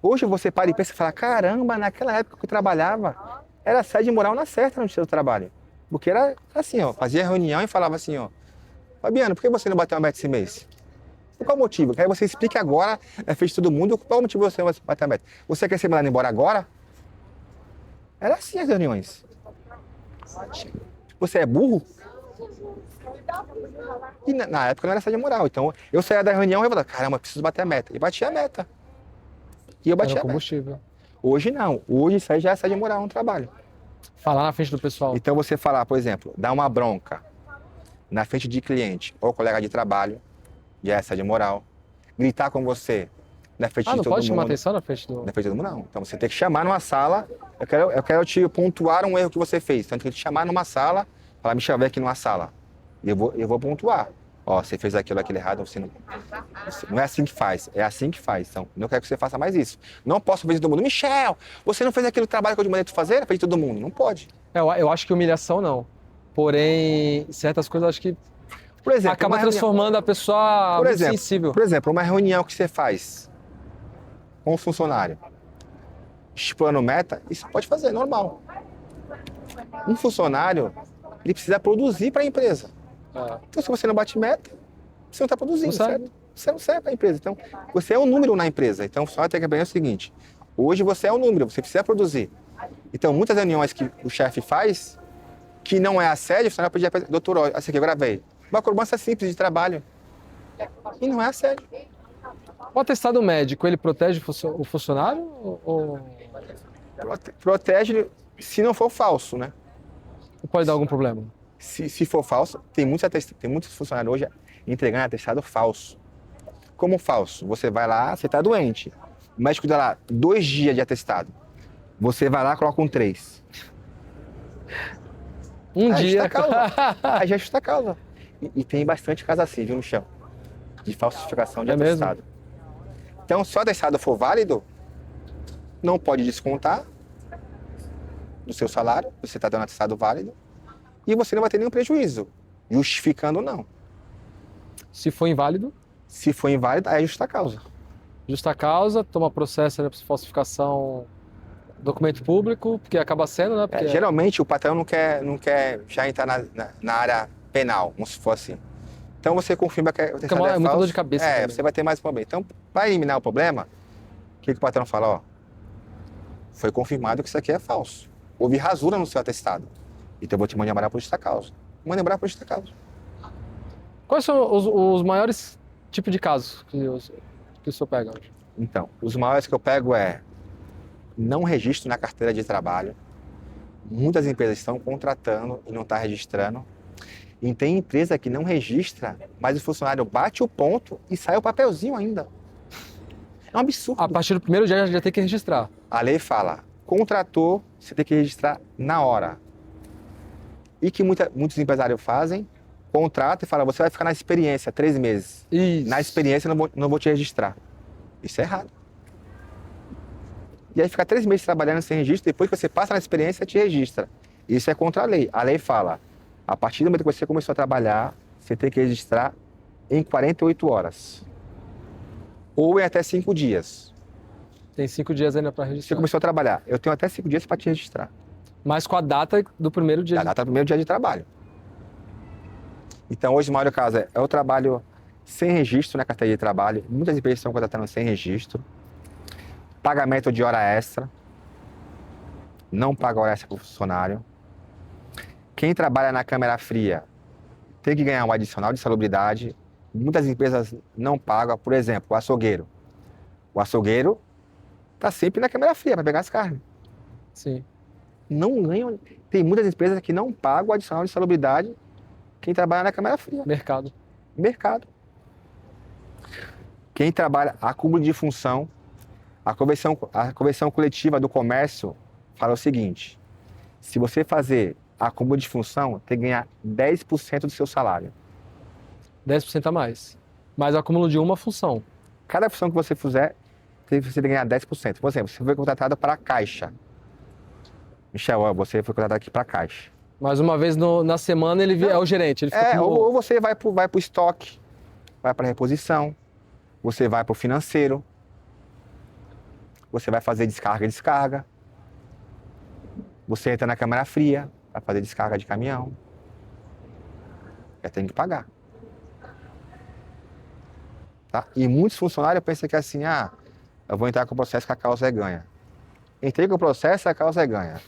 S2: Hoje você para e pensa e fala, caramba, naquela época que eu trabalhava, era assédio moral na certa no seu trabalho. Porque era assim, ó, fazia reunião e falava assim, ó, Fabiano, por que você não bateu a meta esse mês? Por qual motivo? Quero que você explique agora, fez todo mundo, qual motivo você não bateu a meta? Você quer ser mandado embora agora? Era assim as reuniões. Você é burro? E na época não era assédio moral. Então eu saía da reunião e falava, caramba, preciso bater a meta. E batia a meta. E eu batia
S1: Era
S2: a meta.
S1: combustível.
S2: Hoje não. Hoje isso aí já é assédio moral no trabalho.
S1: Falar na frente do pessoal.
S2: Então você falar, por exemplo, dar uma bronca na frente de cliente ou colega de trabalho, já é assédio moral. Gritar com você na frente de todo mundo.
S1: Não pode chamar atenção na frente do...
S2: Na frente de todo mundo, não. Então você tem que chamar numa sala, eu quero te pontuar um erro que você fez. Então tem que te chamar numa sala, falar, Michel, vem aqui numa sala. Eu vou pontuar. Ó, você fez aquilo errado, não é assim que faz, é assim que faz. Então, não quero que você faça mais isso. Não posso fazer todo mundo, Michel, você não fez aquele trabalho que eu te mandei tu fazer, na frente de todo mundo. Não pode.
S1: Eu acho que humilhação não. Porém, certas coisas eu acho que
S2: Por exemplo,
S1: acaba transformando a pessoa muito sensível.
S2: Por exemplo, uma reunião que você faz com um funcionário, estipulando meta, isso pode fazer, normal. Um funcionário, ele precisa produzir para a empresa. Então, se você não bate meta, você não está produzindo, certo? Você não serve para a empresa. Então, você é um número na empresa. Então, só tem que aprender o seguinte: hoje você é um número, você precisa produzir. Então, muitas reuniões que o chefe faz, que não é assédio, você vai pedir, doutor, olha, essa aqui eu gravei. Uma cobrança simples de trabalho. E não é assédio.
S1: O atestado médico, ele protege o funcionário ou
S2: Protege se não for falso, né?
S1: pode dar algum problema?
S2: Se for falso, tem muitos funcionários hoje entregando atestado falso. Como falso? Você vai lá, você está doente. O médico dá lá 2 dias de atestado. Você vai lá e coloca um 3.
S1: Dia.
S2: Aí já justa a causa. E tem bastante caso assim, viu, Michel? De falsificação de atestado.
S1: Mesmo?
S2: Então, se o atestado for válido, não pode descontar do seu salário, você está dando atestado válido, e você não vai ter nenhum prejuízo, justificando não.
S1: Se for inválido?
S2: Se for inválido, aí é justa causa.
S1: Justa causa, toma processo, né, por falsificação documento público, porque acaba sendo, né? Porque...
S2: geralmente o patrão não quer já entrar na área penal, como se fosse. Então você confirma que o atestado é falso.
S1: Muita dor de cabeça.
S2: Também. Você vai ter mais problema. Então, para eliminar o problema, o que o patrão fala? Ó, foi confirmado que isso aqui é falso. Houve rasura no seu atestado. Então eu vou te mandar embora por justa causa. Manda embora por justa causa.
S1: Quais são os maiores tipos de casos que o senhor pega hoje?
S2: Então, os maiores que eu pego é não registro na carteira de trabalho. Muitas empresas estão contratando e não estão registrando. E tem empresa que não registra, mas o funcionário bate o ponto e sai o papelzinho ainda. É um absurdo.
S1: A partir do primeiro dia já tem que registrar.
S2: A lei fala, contratou, você tem que registrar na hora. E que muitos empresários fazem, contrata e fala, você vai ficar na experiência 3 meses.
S1: Isso.
S2: Na experiência eu não vou te registrar. Isso é errado. E aí fica 3 meses trabalhando sem registro, depois que você passa na experiência, te registra. Isso é contra a lei. A lei fala, a partir do momento que você começou a trabalhar, você tem que registrar em 48 horas. Ou em até 5 dias.
S1: Tem 5 dias ainda para
S2: Você
S1: registrar.
S2: começou a trabalhar, eu tenho até 5 dias para te registrar.
S1: Mas com a data do primeiro dia.
S2: Da data do primeiro dia de trabalho. Então hoje, o maior caso é o trabalho sem registro na carteira de trabalho. Muitas empresas estão contratando sem registro. Pagamento de hora extra. Não paga hora extra para o funcionário. Quem trabalha na câmara fria tem que ganhar um adicional de salubridade. Muitas empresas não pagam, por exemplo, o açougueiro. O açougueiro está sempre na câmara fria para pegar as carnes.
S1: Sim.
S2: Não ganham. Tem muitas empresas que não pagam o adicional de salubridade quem trabalha na câmara fria.
S1: Mercado.
S2: Mercado. Quem trabalha acúmulo de função, a convenção coletiva do comércio fala o seguinte: se você fazer acúmulo de função, tem que ganhar 10% do seu salário.
S1: 10% a mais. Mas o acúmulo de uma função.
S2: Cada função que você fizer, você tem que ganhar 10%. Por exemplo, você foi contratado para a Caixa. Michel, você foi contratado aqui para a Caixa.
S1: Mas uma vez na semana ele é o gerente. Ele fica
S2: Ou você vai para o estoque, vai para a reposição, você vai para o financeiro, você vai fazer descarga e descarga, você entra na câmara fria, vai fazer descarga de caminhão. Já tem que pagar. Tá? E muitos funcionários pensam que assim, eu vou entrar com o processo que a causa é ganha. Entrei com o processo, a causa é ganha.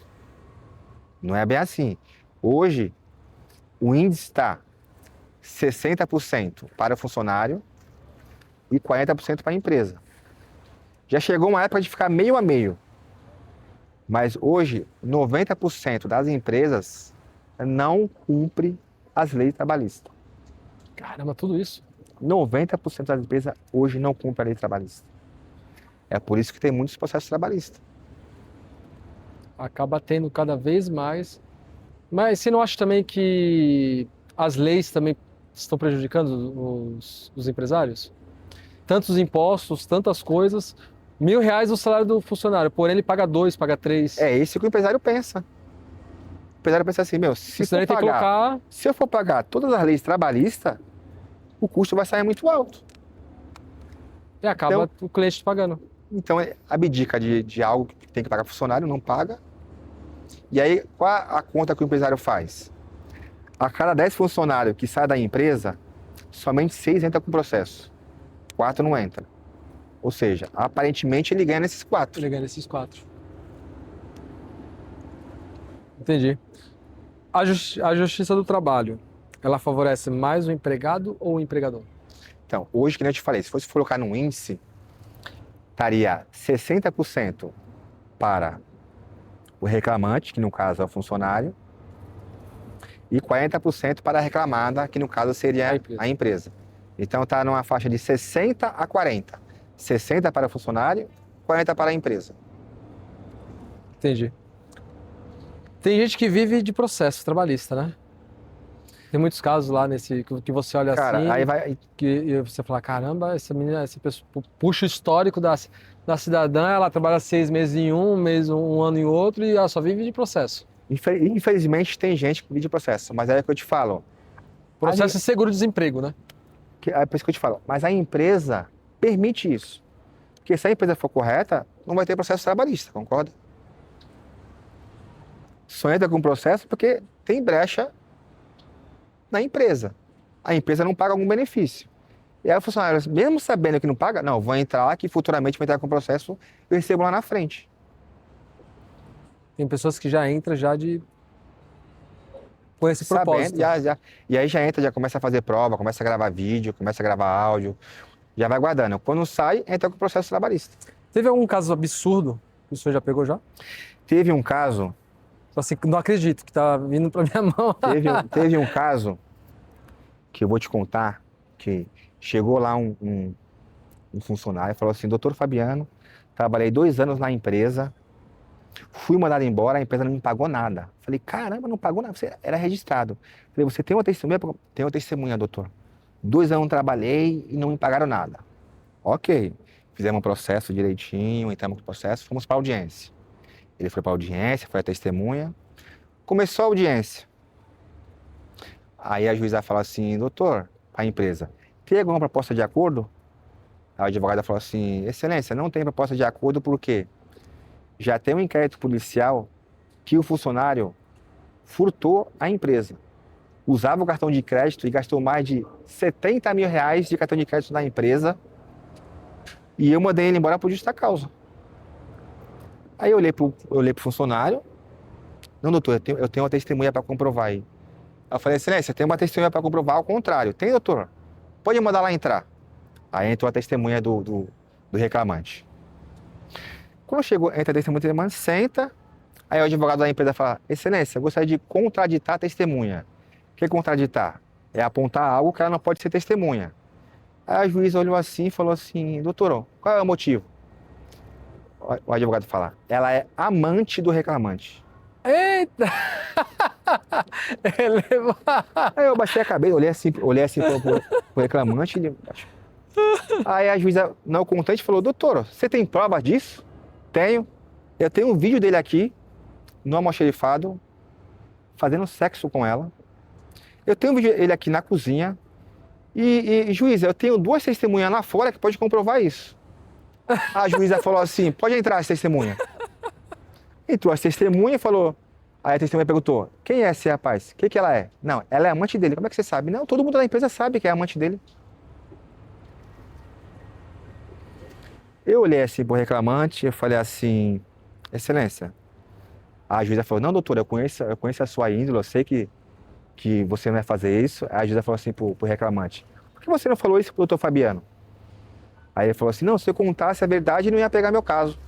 S2: Não é bem assim. Hoje, o índice está 60% para o funcionário e 40% para a empresa. Já chegou uma época de ficar meio a meio. Mas hoje, 90% das empresas não cumpre as leis trabalhistas.
S1: Caramba, tudo isso.
S2: 90% das empresas hoje não cumprem a lei trabalhista. É por isso que tem muitos processos trabalhistas.
S1: Acaba tendo cada vez mais. Mas você não acha também que as leis também estão prejudicando os empresários? Tantos impostos, tantas coisas. R$ 1.000 o salário do funcionário, porém ele paga 2, paga 3.
S2: É isso que o empresário pensa. O empresário pensa assim, se eu for pagar todas as leis trabalhistas, o custo vai sair muito alto.
S1: E acaba o cliente pagando.
S2: Então, abdica de algo que tem que pagar funcionário, não paga. E aí, qual a conta que o empresário faz? A cada 10 funcionários que saem da empresa, somente 6 entram com processo. 4 não entram. Ou seja, aparentemente ele ganha nesses 4.
S1: Ele ganha nesses 4. Entendi. A Justiça do Trabalho, ela favorece mais o empregado ou o empregador?
S2: Então, hoje, que nem eu te falei, se fosse colocar num índice, estaria 60% para o reclamante, que no caso é o funcionário, e 40% para a reclamada, que no caso seria a empresa. Então está numa faixa de 60 a 40. 60 para o funcionário, 40 para a empresa.
S1: Entendi. Tem gente que vive de processo trabalhista, né? Tem muitos casos lá nesse que você olha assim,
S2: aí vai...
S1: que você fala, caramba, essa menina, essa pessoa puxa o histórico da cidadã, ela trabalha 6 meses em um ano em outro e ela só vive de processo.
S2: Infelizmente tem gente que vive de processo, mas é o que eu te falo.
S1: Processo de seguro-desemprego, né?
S2: É por isso que eu te falo, mas a empresa permite isso. Porque se a empresa for correta, não vai ter processo trabalhista, concorda? Só entra com processo porque tem brecha na empresa. A empresa não paga algum benefício. E aí o funcionário, mesmo sabendo que não paga, não, vou entrar lá que futuramente vou entrar com processo e eu recebo lá na frente.
S1: Tem pessoas que já entram com esse propósito.
S2: E aí já entra, já começa a fazer prova, começa a gravar vídeo, começa a gravar áudio. Já vai guardando. Quando sai, entra com o processo trabalhista.
S1: Teve algum caso absurdo que o senhor já pegou já?
S2: Teve um caso,
S1: Assim, não acredito que tá vindo pra minha mão.
S2: teve um caso que eu vou te contar, que chegou lá um funcionário e falou assim, doutor Fabiano, trabalhei 2 anos na empresa, fui mandado embora, a empresa não me pagou nada. Falei, caramba, não pagou nada, você era registrado. Falei, você tem uma testemunha? Tenho uma testemunha, doutor. 2 anos trabalhei e não me pagaram nada. Ok, fizemos um processo direitinho, entramos no processo, fomos para a audiência. Ele foi para a audiência, foi a testemunha, começou a audiência. Aí a juíza fala assim, doutor, a empresa, tem alguma proposta de acordo? A advogada falou assim, excelência, não tem proposta de acordo porque já tem um inquérito policial que o funcionário furtou a empresa. Usava o cartão de crédito e gastou mais de 70 mil reais de cartão de crédito na empresa e eu mandei ele embora por justa causa. Aí eu olhei pro funcionário, não doutor, eu tenho uma testemunha para comprovar aí. Eu falei, excelência, tem uma testemunha para comprovar ao contrário. Tem, doutor? Pode mandar lá entrar. Aí entrou a testemunha do reclamante. Quando chegou, entra a testemunha do reclamante, senta, aí o advogado da empresa fala, excelência, eu gostaria de contraditar a testemunha. O que é contraditar? É apontar algo que ela não pode ser testemunha. Aí a juíza olhou assim e falou assim, doutor, qual é o motivo? O advogado fala, ela é amante do reclamante.
S1: Eita!
S2: Aí eu baixei a cabeça, olhei assim pro reclamante. Aí a juíza, não contente, falou, doutor, você tem prova disso? Tenho. Eu tenho um vídeo dele aqui, no almoxarifado, fazendo sexo com ela. Eu tenho um vídeo dele aqui na cozinha. E juíza, eu tenho 2 testemunhas lá fora que pode comprovar isso. A juíza falou assim, pode entrar essa testemunha. Entrou a testemunha e falou... Aí a testemunha perguntou, quem é esse rapaz? O que ela é? Não, ela é amante dele. Como é que você sabe? Não, todo mundo da empresa sabe que é amante dele. Eu olhei assim pro reclamante e falei assim, excelência. A juíza falou, não, doutor, eu conheço a sua índole, eu sei que você não vai fazer isso. Aí a juíza falou assim pro reclamante, por que você não falou isso pro doutor Fabiano? Aí ele falou assim, não, se eu contasse a verdade, não ia pegar meu caso.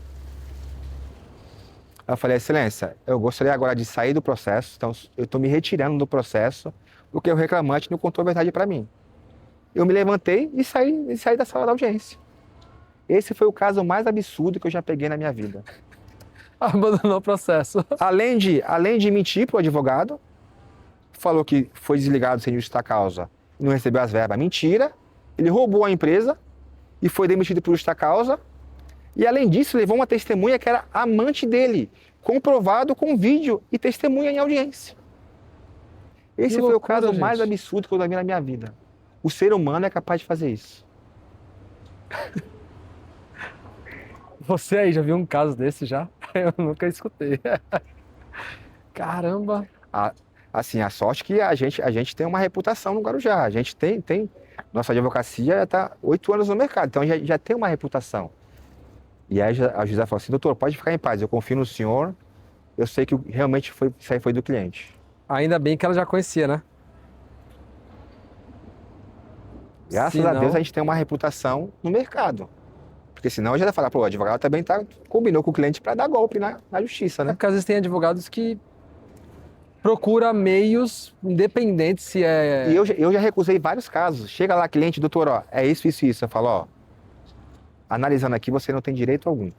S2: Eu falei, excelência, eu gostaria agora de sair do processo, então eu estou me retirando do processo, porque o reclamante não contou a verdade para mim. Eu me levantei e saí da sala da audiência. Esse foi o caso mais absurdo que eu já peguei na minha vida.
S1: Abandonou o processo.
S2: Além de mentir para o advogado, falou que foi desligado sem justa causa e não recebeu as verbas. Mentira, ele roubou a empresa e foi demitido por justa causa. E além disso, levou uma testemunha que era amante dele, comprovado com vídeo e testemunha em audiência. Esse foi o caso mais absurdo que eu já vi na minha vida. O ser humano é capaz de fazer isso.
S1: Você aí já viu um caso desse já? Eu nunca escutei. Caramba!
S2: Assim, a sorte que a gente tem uma reputação no Guarujá. A gente tem nossa advocacia já está 8 anos no mercado, então já tem uma reputação. E aí a juíza falou assim, doutor, pode ficar em paz, eu confio no senhor, eu sei que realmente isso aí foi do cliente.
S1: Ainda bem que ela já conhecia, né?
S2: Graças a Deus a gente tem uma reputação no mercado. Porque senão eu já ia falar, pô, o advogado também combinou com o cliente para dar golpe na justiça, né?
S1: É porque às vezes tem advogados que procuram meios independentes se é...
S2: E eu já recusei vários casos. Chega lá, cliente, doutor, ó, é isso, isso, isso. Eu falo, ó, analisando aqui, você não tem direito algum.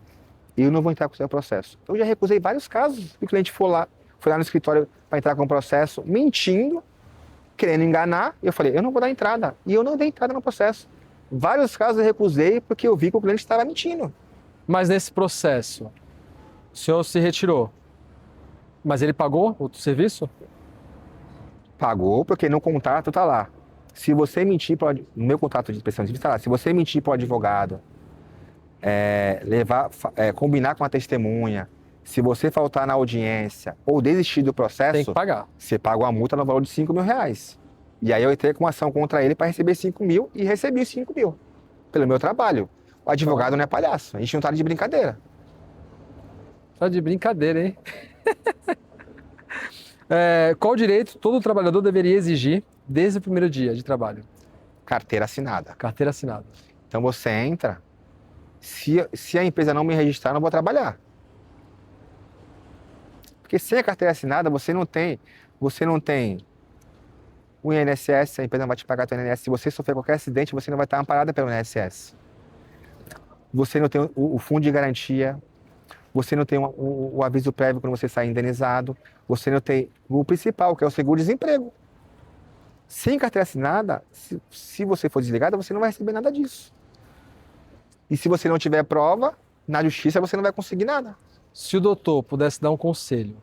S2: E eu não vou entrar com o seu processo. Eu já recusei vários casos. O cliente foi lá no escritório para entrar com o processo, mentindo, querendo enganar. Eu falei, eu não vou dar entrada. E eu não dei entrada no processo. Vários casos eu recusei porque eu vi que o cliente estava mentindo.
S1: Mas nesse processo, o senhor se retirou. Mas ele pagou o serviço?
S2: Pagou, porque no contrato tá lá. Se você mentir, no meu contrato de prestação de serviço tá lá. Se você mentir para o advogado, combinar com a testemunha, se você faltar na audiência ou desistir do processo,
S1: tem que pagar.
S2: Você paga uma multa no valor de 5 mil reais. E aí eu entrei com uma ação contra ele para receber 5 mil e recebi os 5 mil pelo meu trabalho. O advogado não é palhaço, a gente não tá de brincadeira.
S1: Tá de brincadeira, hein? Qual direito todo trabalhador deveria exigir desde o primeiro dia de trabalho?
S2: Carteira assinada.
S1: Carteira assinada.
S2: Então você entra, se a empresa não me registrar, eu não vou trabalhar. Porque sem a carteira assinada, você não tem o INSS, a empresa não vai te pagar o INSS. Se você sofrer qualquer acidente, você não vai estar amparada pelo INSS. Você não tem o fundo de garantia, você não tem o aviso prévio quando você sai indenizado, você não tem o principal, que é o seguro-desemprego. Sem carteira assinada, se você for desligada, você não vai receber nada disso. E se você não tiver prova, na justiça você não vai conseguir nada.
S1: Se o doutor pudesse dar um conselho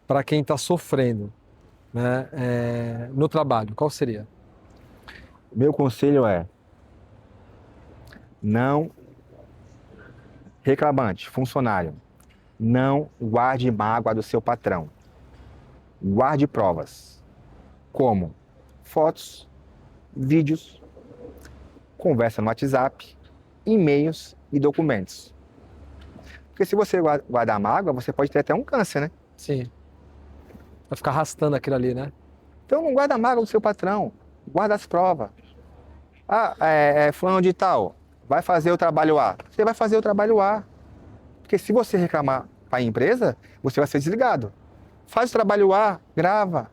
S1: para quem está sofrendo, né, no trabalho, qual seria?
S2: Meu conselho é: não reclamante, funcionário, não guarde mágoa do seu patrão. Guarde provas, como fotos, vídeos, conversa no WhatsApp, e-mails e documentos. Porque se você guardar mágoa, você pode ter até um câncer, né?
S1: Sim. Vai ficar arrastando aquilo ali, né?
S2: Então não guarda mágoa do seu patrão, guarda as provas. Fulano de tal, vai fazer o trabalho A. Você vai fazer o trabalho A. Porque se você reclamar para a empresa, você vai ser desligado. Faz o trabalho A, grava,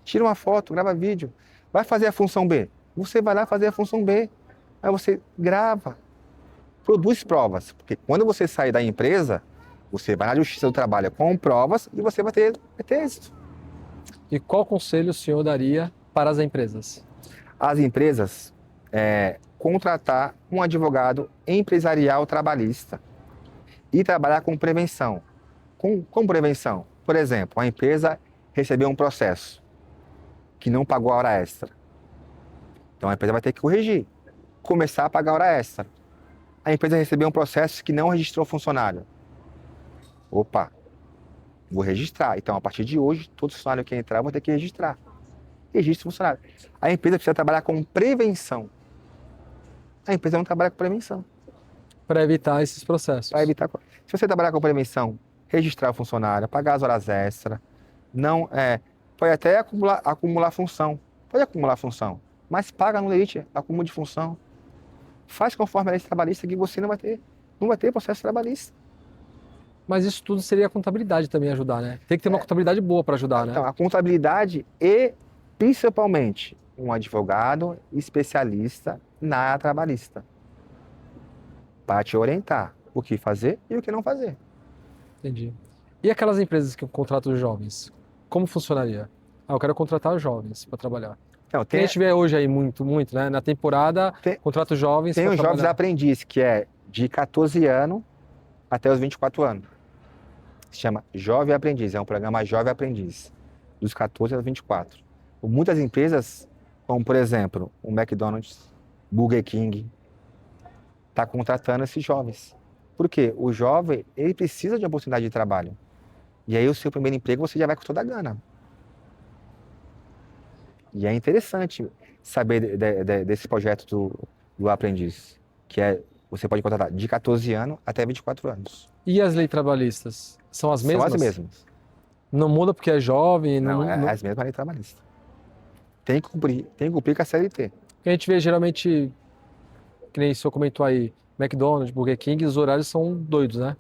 S2: tira uma foto, grava vídeo. Vai fazer a função B. Você vai lá fazer a função B. Aí você grava, produz provas. Porque quando você sair da empresa, você vai na Justiça do Trabalho com provas e você vai ter êxito.
S1: E qual conselho o senhor daria para as empresas?
S2: As empresas contratar um advogado empresarial trabalhista e trabalhar com prevenção. Com prevenção, por exemplo, a empresa recebeu um processo que não pagou a hora extra. Então a empresa vai ter que corrigir, começar a pagar a hora extra. A empresa recebeu um processo que não registrou funcionário. Opa, vou registrar. Então a partir de hoje, todo funcionário que entrar vai ter que registrar. Registre funcionário. A empresa precisa trabalhar com prevenção. A empresa não trabalha com prevenção.
S1: Para evitar esses processos.
S2: Se você trabalhar com prevenção, registrar o funcionário, pagar as horas extras, pode até acumular função. Pode acumular função, mas paga no limite, acúmulo de função. Faz conforme a lei trabalhista que você não vai ter processo trabalhista.
S1: Mas isso tudo seria a contabilidade também ajudar, né? Tem que ter uma contabilidade boa para ajudar, né?
S2: Então, a contabilidade e, principalmente, um advogado especialista na área trabalhista para te orientar o que fazer e o que não fazer.
S1: Entendi. E aquelas empresas que contratam os jovens? Como funcionaria? Eu quero contratar os jovens para trabalhar.
S2: Então,
S1: A gente vê hoje aí muito, né? Na temporada, contrata os jovens
S2: Tem
S1: para
S2: os jovens
S1: trabalhar.
S2: aprendiz, que é de 14 anos até os 24 anos. Se chama Jovem Aprendiz, é um programa Jovem Aprendiz, dos 14 aos 24. Muitas empresas, como por exemplo, o McDonald's, Burger King, está contratando esses jovens. Por quê? O jovem, ele precisa de oportunidade de trabalho. E aí o seu primeiro emprego você já vai com toda a gana. E é interessante saber desse projeto do aprendiz, que você pode contratar de 14 anos até 24 anos.
S1: E as leis trabalhistas? São as mesmas?
S2: São as mesmas.
S1: Não muda porque é jovem?
S2: Não, as mesmas leis trabalhistas. Tem que cumprir com a CLT.
S1: A gente vê geralmente, que nem o senhor comentou aí, McDonald's, Burger King, os horários são doidos, né?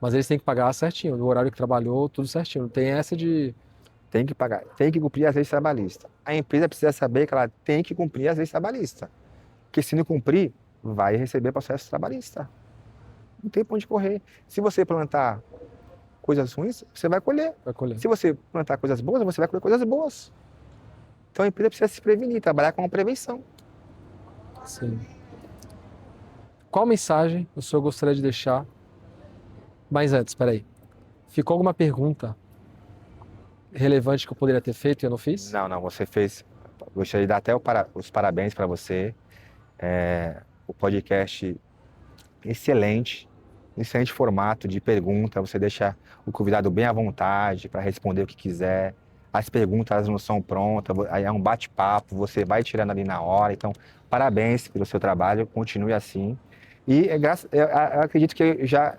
S1: Mas eles têm que pagar certinho, no horário que trabalhou, tudo certinho. Não tem essa de...
S2: Tem que pagar, tem que cumprir as leis trabalhistas. A empresa precisa saber que ela tem que cumprir as leis trabalhistas. Porque se não cumprir, vai receber processo trabalhista. Não tem pra onde correr. Se você plantar coisas ruins, você vai colher. Se você plantar coisas boas, você vai colher coisas boas. Então a empresa precisa se prevenir, trabalhar com a prevenção.
S1: Sim. Qual mensagem o senhor gostaria de deixar? Mas antes, espera aí. Ficou alguma pergunta relevante que eu poderia ter feito e eu não fiz?
S2: Não, você fez. Gostaria de dar até os parabéns para você. O podcast excelente formato de pergunta. Você deixa o convidado bem à vontade para responder o que quiser. As perguntas não são prontas, é um bate-papo, você vai tirando ali na hora. Então, parabéns pelo seu trabalho, continue assim. E eu acredito que eu já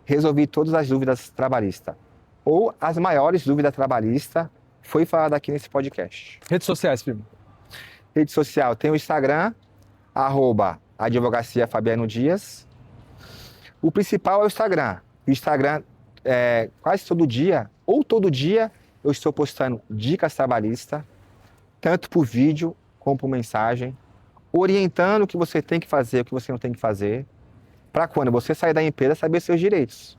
S2: resolvi todas as dúvidas trabalhistas. Ou as maiores dúvidas trabalhistas foi falado aqui nesse podcast.
S1: Redes sociais, primo.
S2: Rede social, tem o Instagram, Advocacia Fabiano Dias. O principal é o Instagram. O Instagram, quase todo dia, ou todo dia, eu estou postando dicas trabalhistas, tanto por vídeo como por mensagem, orientando o que você tem que fazer, o que você não tem que fazer, para quando você sair da empresa, saber seus direitos.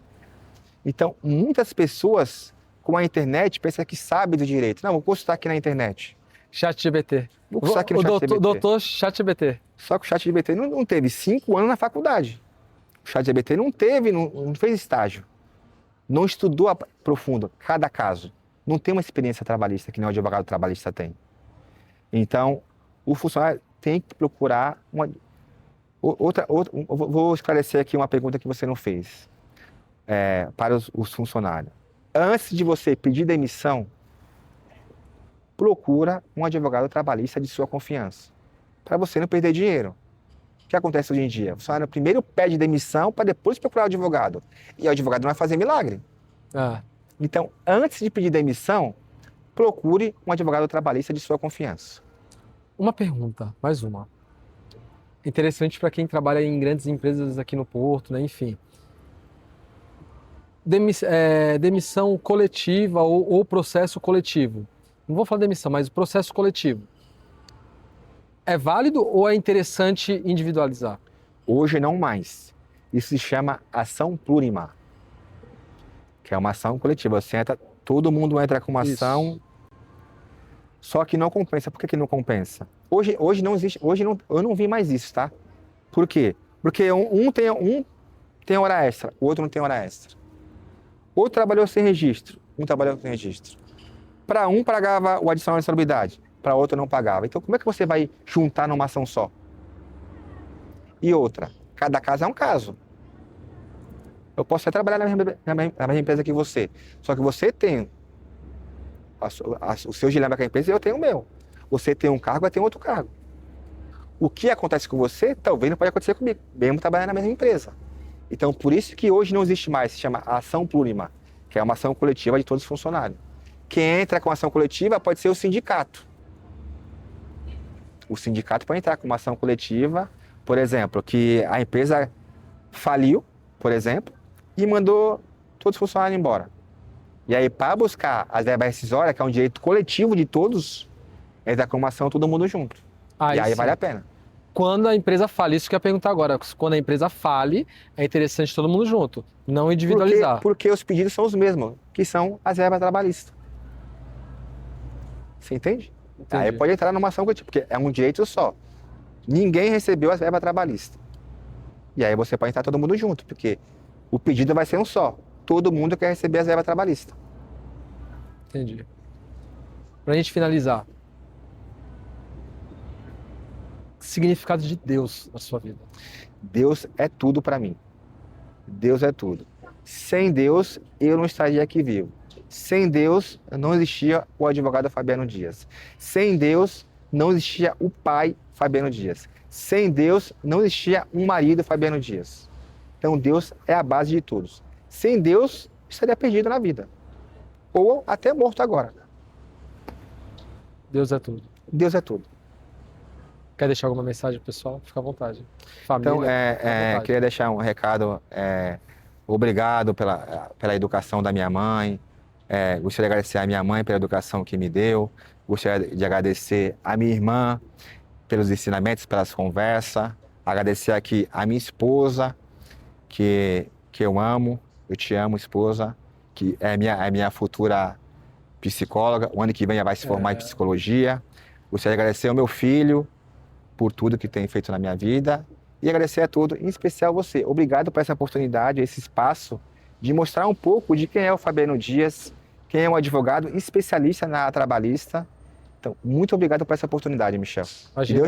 S2: Então, muitas pessoas com a internet pensam que sabem do direito. Não, vou postar aqui na internet.
S1: ChatGPT.
S2: Vou postar aqui no
S1: O
S2: ChatGPT.
S1: doutor ChatGPT.
S2: Só que o ChatGPT não teve 5 anos na faculdade. O ChatGPT não fez estágio. Não estudou profundo cada caso. Não tem uma experiência trabalhista que nem o advogado trabalhista tem. Então, o funcionário tem que procurar uma... Vou esclarecer aqui uma pergunta que você não fez para os funcionários. Antes de você pedir demissão, procura um advogado trabalhista de sua confiança, para você não perder dinheiro. O que acontece hoje em dia? O funcionário primeiro pede demissão para depois procurar o advogado. E o advogado não vai fazer milagre. Então, antes de pedir demissão, procure um advogado trabalhista de sua confiança.
S1: Uma pergunta, mais uma. Interessante para quem trabalha em grandes empresas aqui no Porto, né? Enfim. Demissão coletiva ou processo coletivo. Não vou falar demissão, mas o processo coletivo. É válido ou é interessante individualizar?
S2: Hoje não mais. Isso se chama ação plurima, que é uma ação coletiva. Todo mundo entra com uma ação, só que não compensa. Por que não compensa? Hoje não existe, eu não vi mais isso, tá? Por quê? Porque um tem hora extra, o outro não tem hora extra. Outro trabalhou sem registro, um trabalhou sem registro. Para um pagava o adicional de insalubridade, para outro não pagava. Então como é que você vai juntar numa ação só? E outra, cada caso é um caso. Eu posso até trabalhar na mesma empresa que você, só que você tem o seu dilema com a empresa e eu tenho o meu. Você tem um cargo, eu tenho outro cargo. O que acontece com você, talvez não pode acontecer comigo, mesmo trabalhar na mesma empresa. Então, por isso que hoje não existe mais, se chama ação plurima, que é uma ação coletiva de todos os funcionários. Quem entra com ação coletiva pode ser o sindicato. O sindicato pode entrar com uma ação coletiva, por exemplo, que a empresa faliu, por exemplo, e mandou todos os funcionários embora. E aí, para buscar a verba rescisória, que é um direito coletivo de todos, entra com uma ação todo mundo junto. E aí vale a pena.
S1: Quando a empresa fale, isso que eu ia perguntar agora, quando a empresa fale, é interessante todo mundo junto, não individualizar.
S2: Porque os pedidos são os mesmos, que são as verbas trabalhistas. Você entende?
S1: Entendi.
S2: Aí pode entrar numa ação coletiva, porque é um direito só. Ninguém recebeu as verbas trabalhistas. E aí você pode entrar todo mundo junto, porque o pedido vai ser um só. Todo mundo quer receber as verbas trabalhistas.
S1: Entendi. Pra gente finalizar, significado de Deus na sua vida?
S2: Deus é tudo para mim. Deus é tudo. Sem Deus, eu não estaria aqui vivo. Sem Deus, não existia o advogado Fabiano Dias. Sem Deus, não existia o pai Fabiano Dias. Sem Deus, não existia um marido Fabiano Dias. Então, Deus é a base de todos. Sem Deus, estaria perdido na vida. Ou até morto agora.
S1: Deus é tudo.
S2: Deus é tudo.
S1: Quer deixar alguma mensagem, pessoal? Fica à vontade. Família,
S2: Então,
S1: fica à vontade.
S2: queria deixar um recado. Obrigado pela educação da minha mãe. Gostaria de agradecer a minha mãe pela educação que me deu. Gostaria de agradecer a minha irmã pelos ensinamentos, pelas conversas. Agradecer aqui a minha esposa, que eu amo. Eu te amo, esposa, que é minha futura psicóloga. O ano que vem ela vai se formar em psicologia. Gostaria de agradecer ao meu filho por tudo que tem feito na minha vida e agradecer a tudo, em especial você. Obrigado por essa oportunidade, esse espaço de mostrar um pouco de quem é o Fabiano Dias, quem é um advogado especialista na área trabalhista. Então, muito obrigado por essa oportunidade, Michel.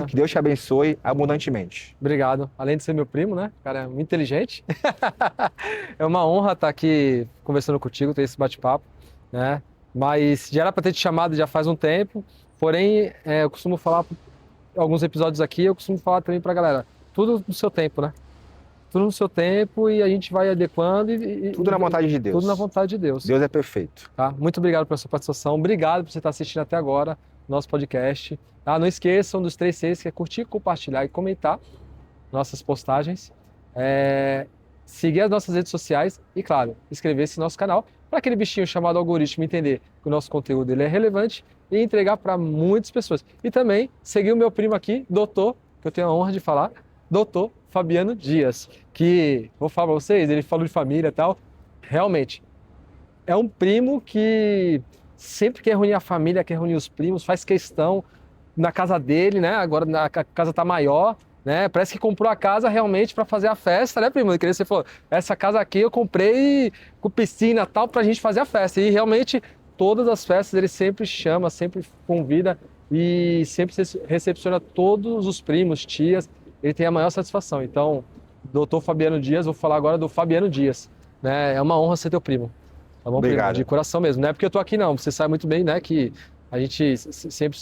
S2: Que Deus te abençoe abundantemente.
S1: Obrigado. Além de ser meu primo, né? O cara é muito inteligente. É uma honra estar aqui conversando contigo, ter esse bate-papo, né? Mas já era para ter te chamado já faz um tempo, porém, eu costumo falar alguns episódios aqui, eu costumo falar também pra galera, tudo no seu tempo, né? Tudo no seu tempo e a gente vai adequando
S2: tudo na vontade de Deus.
S1: Tudo na vontade de Deus.
S2: Deus é perfeito.
S1: Tá? Muito obrigado pela sua participação, obrigado por você estar assistindo até agora o nosso podcast. Tá? Não esqueçam dos 3 Cs, que é curtir, compartilhar e comentar. nossas postagens, seguir as nossas redes sociais e, claro, inscrever-se no nosso canal para aquele bichinho chamado algoritmo entender que o nosso conteúdo ele é relevante e entregar para muitas pessoas. E também seguir o meu primo aqui, doutor, que eu tenho a honra de falar, doutor Fabiano Dias, que, vou falar para vocês, ele falou de família e tal, realmente, é um primo que sempre quer reunir a família, quer reunir os primos, faz questão na casa dele, né? Agora a casa tá maior, né? Parece que comprou a casa realmente para fazer a festa, né, primo? Que você falou, essa casa aqui eu comprei com piscina e tal pra gente fazer a festa. E realmente todas as festas ele sempre chama, sempre convida e sempre recepciona todos os primos, tias. Ele tem a maior satisfação. Então, doutor Fabiano Dias, vou falar agora do Fabiano Dias, né? É uma honra ser teu primo. Tá bom,
S2: Obrigado.
S1: primo? De coração mesmo. Não é porque eu tô aqui, não. Você sabe muito bem, né, que a gente sempre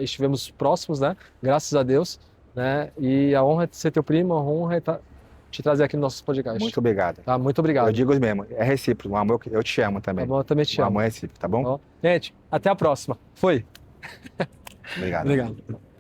S1: estivemos próximos, né? Graças a Deus, né? E a honra é ser teu primo, a honra é te trazer aqui no nosso podcast.
S2: Muito obrigado.
S1: Tá? Muito obrigado.
S2: Eu digo mesmo, é recíproco. O amor, eu te amo também.
S1: Tá bom, eu também te
S2: O
S1: amo.
S2: amor é recíproco, tá bom?
S1: Tá bom? Gente, até a próxima. Foi.
S2: Obrigado.
S1: Obrigado.